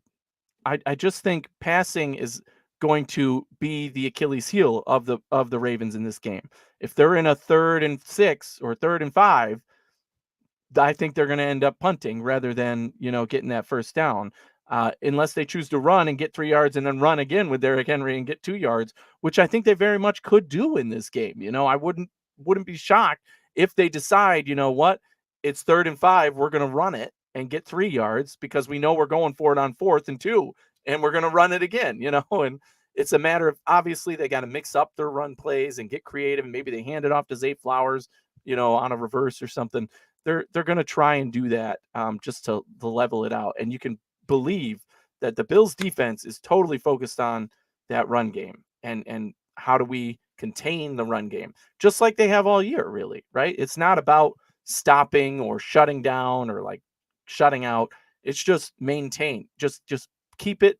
just think passing is going to be the Achilles heel of the Ravens in this game. If they're in a 3rd and 6 or 3rd and 5, I think they're going to end up punting rather than getting that first down. Unless they choose to run and get 3 yards and then run again with Derrick Henry and get 2 yards, which I think they very much could do in this game. I wouldn't be shocked if they decide, it's 3rd and 5, we're going to run it and get 3 yards because we know we're going for it on 4th and 2, and we're going to run it again, and it's a matter of, obviously, they got to mix up their run plays and get creative, and maybe they hand it off to Zay Flowers, on a reverse or something. They're going to try and do that just to level it out. And you can believe that the Bills defense is totally focused on that run game and how do we contain the run game, just like they have all year, really, right? It's not about stopping or shutting down or like shutting out. It's just maintain, just keep it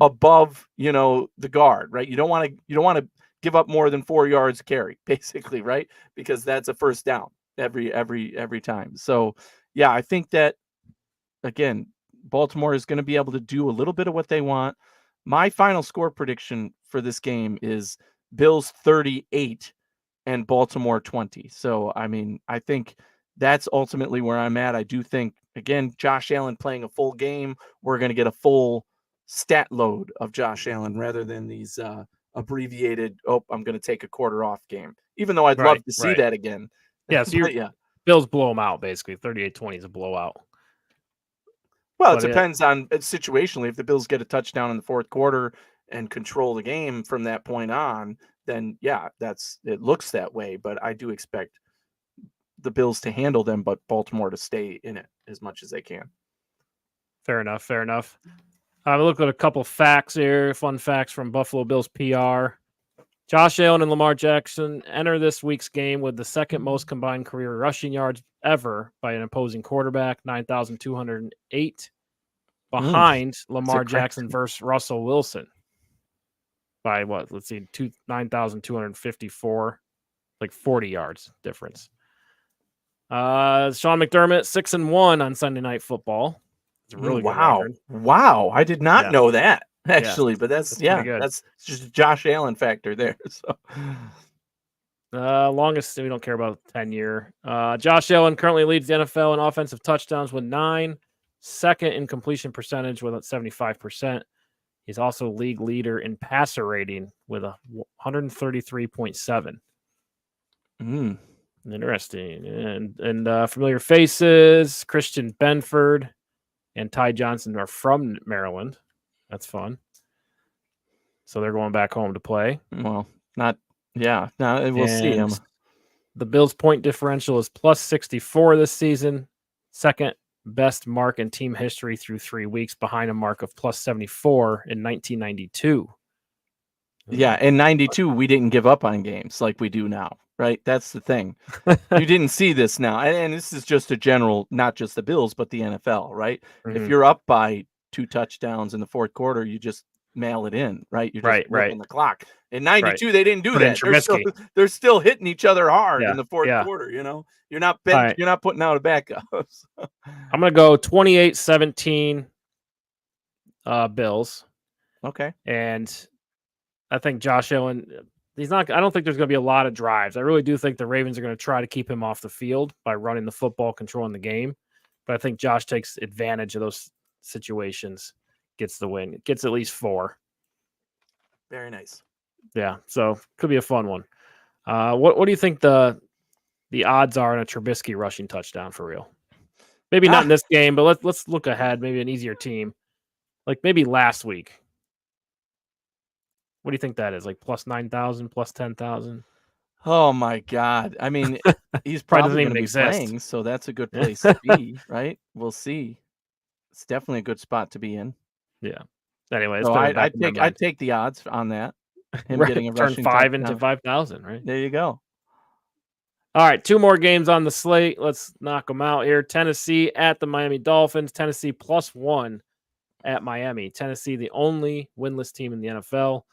above, the guard, right? You don't want to give up more than 4 yards carry, basically, right? Because that's a first down every time. So yeah, I think that, again, Baltimore is going to be able to do a little bit of what they want. My final score prediction for this game is Bills 38 and Baltimore 20. So, I mean, I think that's ultimately where I'm at. I do think, again, Josh Allen playing a full game, we're going to get a full stat load of Josh Allen rather than these abbreviated, I'm going to take a quarter off game, even though I'd love to see that again. Yeah, so Bills blow them out, basically. 38-20 is a blowout. Well, it depends on situationally. If the Bills get a touchdown in the 4th quarter and control the game from that point on, then yeah, it looks that way. But I do expect the Bills to handle them, but Baltimore to stay in it as much as they can. Fair enough. I looked at a couple facts here, fun facts from Buffalo Bills PR. Josh Allen and Lamar Jackson enter this week's game with the 2nd most combined career rushing yards ever by an opposing quarterback, 9,208, behind Lamar Jackson versus Russell Wilson by 9,254, like 40 yards difference. Sean McDermott 6-1 on Sunday Night Football. It's a really good record. Wow, I did not know that. Actually, but that's just Josh Allen factor there. So, longest, we don't care about 10-year. Josh Allen currently leads the NFL in offensive touchdowns with 9, 2nd in completion percentage with 75%. He's also league leader in passer rating with 133.7. Interesting. And familiar faces, Christian Benford and Ty Johnson are from Maryland. That's fun. So they're going back home to play. Well, we'll see him. The Bills' point differential is plus 64 this season, 2nd best mark in team history through 3 weeks, behind a mark of plus 74 in 1992. Yeah, in 92, we didn't give up on games like we do now, right? That's the thing. You didn't see this now, and this is just a general, not just the Bills, but the NFL, right? If you're up by 2 touchdowns in the 4th quarter, you just mail it in, right? You're just Right. working the clock. In Right. 92, they didn't do Put in that. Trubisky. They're still hitting each other hard in Yeah. the 4th Yeah. quarter, you know? You're Alright. not putting out a backup. I'm gonna go 28-17 Bills. Okay. And I think Josh Allen, I don't think there's gonna be a lot of drives. I really do think the Ravens are gonna try to keep him off the field by running the football, controlling the game. But I think Josh takes advantage of those situations, gets the win, gets at least 4. Very nice. Yeah, so could be a fun one. What do you think the odds are on a Trubisky rushing touchdown for real? Maybe not in this game, but let's look ahead. Maybe an easier team, like maybe last week. What do you think that is? Like plus 9,000, plus 10,000? Oh my god. I mean, he's Probably doesn't probably even gonna be exist. playing, so that's a good place to be, right? We'll see. It's definitely a good spot to be in. Yeah. Anyway, it's So been in the back of my I'd mind. take the odds on that. Him Right. getting a Turn rushing 5 into touchdown. 5,000, right? There you go. All right, 2 more games on the slate. Let's knock them out here. Tennessee at the Miami Dolphins. Tennessee +1 at Miami. Tennessee, the only winless team in the NFL.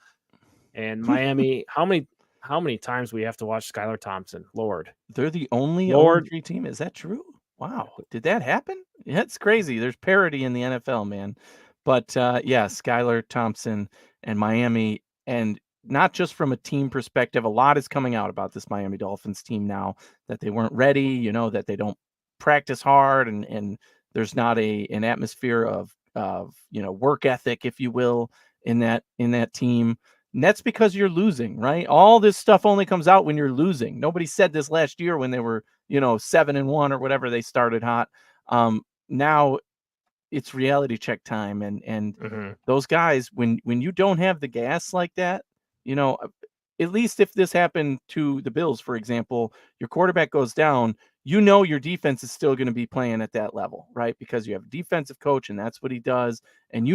And Miami, how many times we have to watch Skylar Thompson? Lord. They're the only Lord. 0-3 team. Is that true? Wow. Did that happen? Yeah, it's crazy. There's parity in the NFL, man. But yeah, Skylar Thompson and Miami, and not just from a team perspective, a lot is coming out about this Miami Dolphins team now that they weren't ready, you know, that they don't practice hard, and there's not an atmosphere of work ethic, if you will, in that team. And that's because you're losing, right? All this stuff only comes out when you're losing. Nobody said this last year when they were, 7-1 or whatever they started hot. Now it's reality check time, and those guys, when you don't have the gas like that, at least if this happened to the Bills, for example, your quarterback goes down, your defense is still going to be playing at that level, right? Because you have a defensive coach and that's what he does, and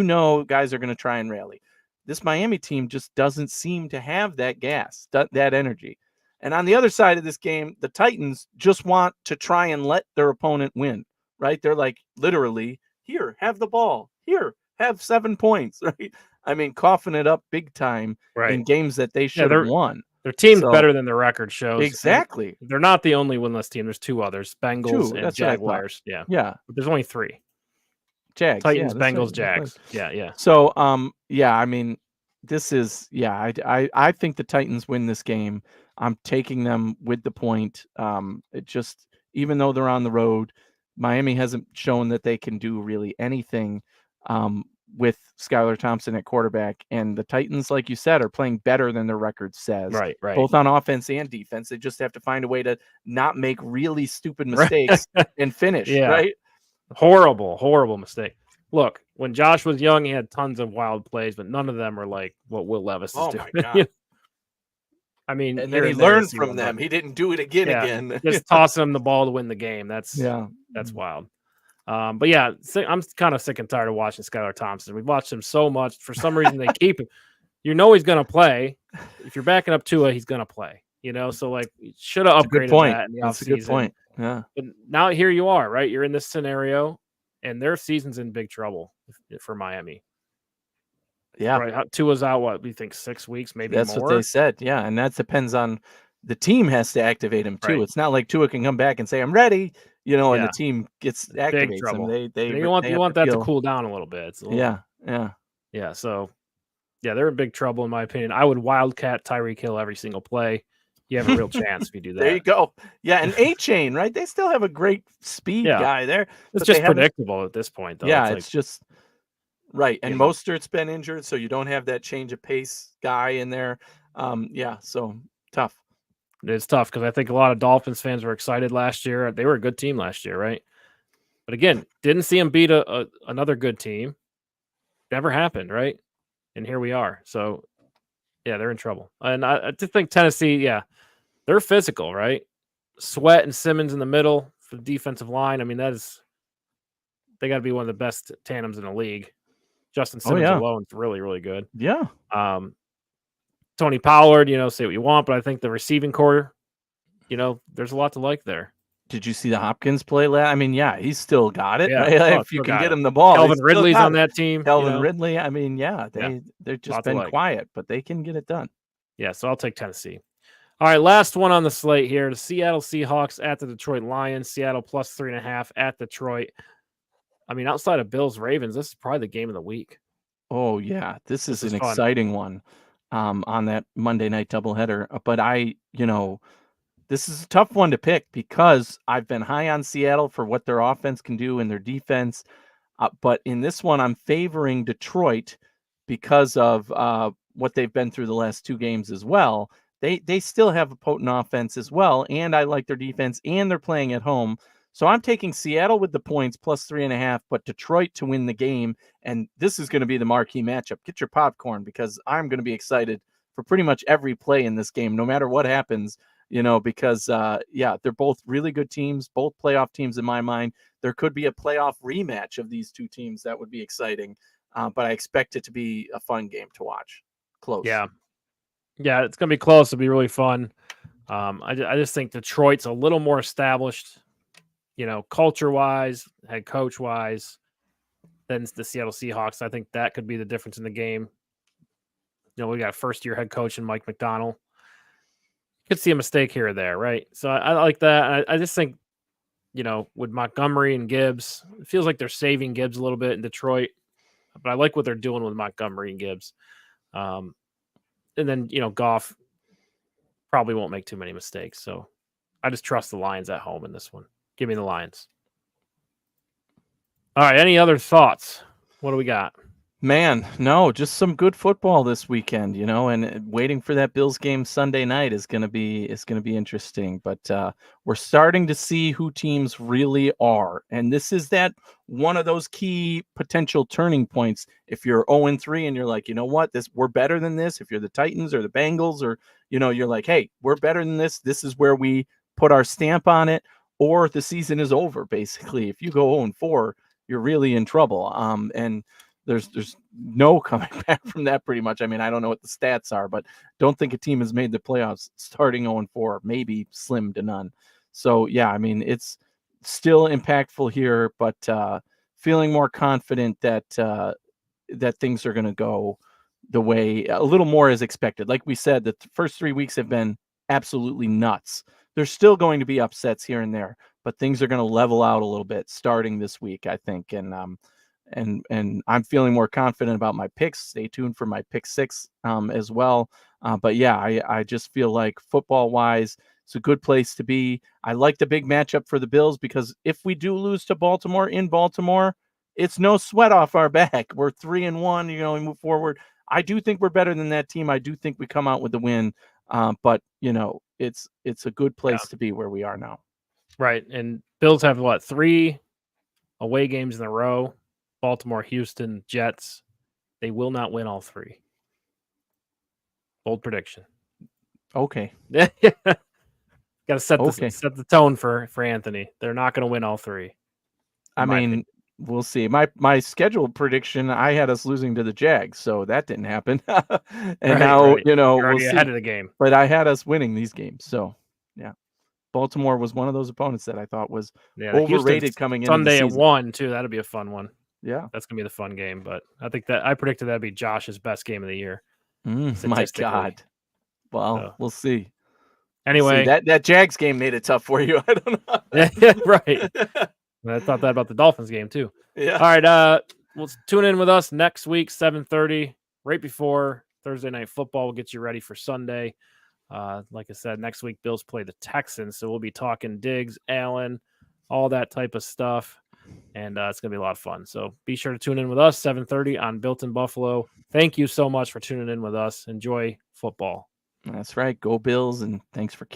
guys are going to try and rally. This Miami team just doesn't seem to have that gas, that energy. And on the other side of this game, the Titans just want to try and let their opponent win, right? They're like, literally, here, have the ball. Here, have 7 points, right? I mean, coughing it up big time in games that they should have won. Their team's better than their record shows. Exactly. And they're not the only winless team. There's 2 others, Bengals and Jaguars. Yeah. But there's only 3. Jags. Titans, Bengals, Jags. Yeah. So, I mean, this is, I think the Titans win this game. I'm taking them with the point. It just, even though they're on the road, Miami hasn't shown that they can do really anything with Skylar Thompson at quarterback. And the Titans, like you said, are playing better than their record says. Right. Both on offense and defense. They just have to find a way to not make really stupid mistakes and finish, right? Horrible mistake. Look, when Josh was young, he had tons of wild plays, but none of them are like what Will Levis is doing. My God. I mean, and then he learned from them. He didn't do it again. Just tossing him the ball to win the game. That's wild. But yeah, I'm kind of sick and tired of watching Skylar Thompson. We've watched him so much. For some reason, they keep him. You know he's going to play. If you're backing up Tua, he's going to play. So like, should have upgraded that in the offseason. That's a good point. Yeah. But now here you are, right? You're in this scenario, and their season's in big trouble for Miami. Yeah. Right. Tua's out, what, do you think, 6 weeks, maybe That's more? what they said. Yeah. And that depends on the team has to activate him too. Right. It's not like Tua can come back and say, I'm ready, and the team activates trouble. him. You want that to cool down a little bit. Yeah. So they're in big trouble, in my opinion. I would wildcat Tyreek Hill every single play. You have a real chance if you do that. There you go. Yeah, and A-Chain, right? They still have a great speed guy there. It's just predictable at this point, though. Yeah, it's just right. And Mostert's been injured, so you don't have that change of pace guy in there. So tough. It's tough because I think a lot of Dolphins fans were excited last year. They were a good team last year, right? But again, didn't see them beat another good team. Never happened, right? And here we are. So, yeah, they're in trouble. And I just think Tennessee, they're physical, right? Sweat and Simmons in the middle for the defensive line. I mean, they got to be one of the best tandems in the league. Justin Simmons alone is really, really good. Yeah. Tony Pollard, say what you want, but I think the receiving core, there's a lot to like there. Did you see the Hopkins play? I mean, yeah, he's still got it, Yeah. right? Oh, If you still can got get it. him the ball, Calvin he's still Ridley's got on it. that team. Calvin Ridley. I mean, yeah, Yeah. they're just Lot to been like. quiet, but they can get it done. Yeah, so I'll take Tennessee. All right, last one on the slate here. The Seattle Seahawks at the Detroit Lions. Seattle plus 3.5 at Detroit. I mean, outside of Bills Ravens, this is probably the game of the week. Oh yeah, this is an fun. exciting one on that Monday night doubleheader. But this is a tough one to pick because I've been high on Seattle for what their offense can do and their defense. But in this one, I'm favoring Detroit because of what they've been through the last 2 games as well. They still have a potent offense as well, and I like their defense, and they're playing at home. So I'm taking Seattle with the points plus 3.5, but Detroit to win the game. And this is going to be the marquee matchup. Get your popcorn because I'm going to be excited for pretty much every play in this game, no matter what happens. Because they're both really good teams, both playoff teams in my mind. There could be a playoff rematch of these 2 teams. That would be exciting. But I expect it to be a fun game to watch. Close. Yeah, it's going to be close. It'll be really fun. I just think Detroit's a little more established, culture-wise, head coach-wise, than the Seattle Seahawks. I think that could be the difference in the game. We got first-year head coach in Mike McDonald. Could see a mistake here or there, right? So I like that. I just think, with Montgomery and Gibbs, it feels like they're saving Gibbs a little bit in Detroit, but I like what they're doing with Montgomery and Gibbs. And then, Goff probably won't make too many mistakes. So I just trust the Lions at home in this one. Give me the Lions. All right. Any other thoughts? What do we got? Man, no, just some good football this weekend, and waiting for that Bills game Sunday night is going to be interesting. But we're starting to see who teams really are, and this is that one of those key potential turning points. If you're 0-3 and you're like, we're better than this. If you're the Titans or the Bengals, or you're like, hey, we're better than this. This is where we put our stamp on it, or the season is over. Basically, if you go 0-4, you're really in trouble. And there's no coming back from that pretty much. I mean, I don't know what the stats are, but don't think a team has made the playoffs starting 0-4, maybe slim to none. So, yeah, I mean, it's still impactful here, but feeling more confident that things are going to go the way a little more as expected. Like we said, the first 3 weeks have been absolutely nuts. There's still going to be upsets here and there, but things are going to level out a little bit starting this week, I think. And I'm feeling more confident about my picks. Stay tuned for my pick 6 as well. But yeah, I just feel like football wise, it's a good place to be. I like the big matchup for the Bills because if we do lose to Baltimore in Baltimore, it's no sweat off our back. We're 3-1, we move forward. I do think we're better than that team. I do think we come out with the win. But it's a good place to be where we are now. Right. And Bills have 3 away games in a row. Baltimore, Houston, Jets. They will not win all 3. Bold prediction. Okay. Got to set the tone for Anthony. They're not going to win all 3. I mean, we'll see. My scheduled prediction, I had us losing to the Jags, so that didn't happen. And now, we'll see. Ahead of the game. But I had us winning these games, so yeah. Baltimore was one of those opponents that I thought was overrated coming in Sunday at 1 too. That'll be a fun one. Yeah, that's gonna be the fun game. But I think I predicted that'd be Josh's best game of the year. My God. Well, we'll see. Anyway, that Jags game made it tough for you. I don't know. Yeah, right. I thought that about the Dolphins game too. Yeah. All right. We'll tune in with us next week, 7:30, right before Thursday Night Football. We'll get you ready for Sunday. Like I said, next week Bills play the Texans, so we'll be talking Diggs, Allen, all that type of stuff, and it's gonna be a lot of fun. So be sure to tune in with us 7:30 on Built in Buffalo. Thank you so much for tuning in with us. Enjoy football. That's right. Go Bills, and thanks for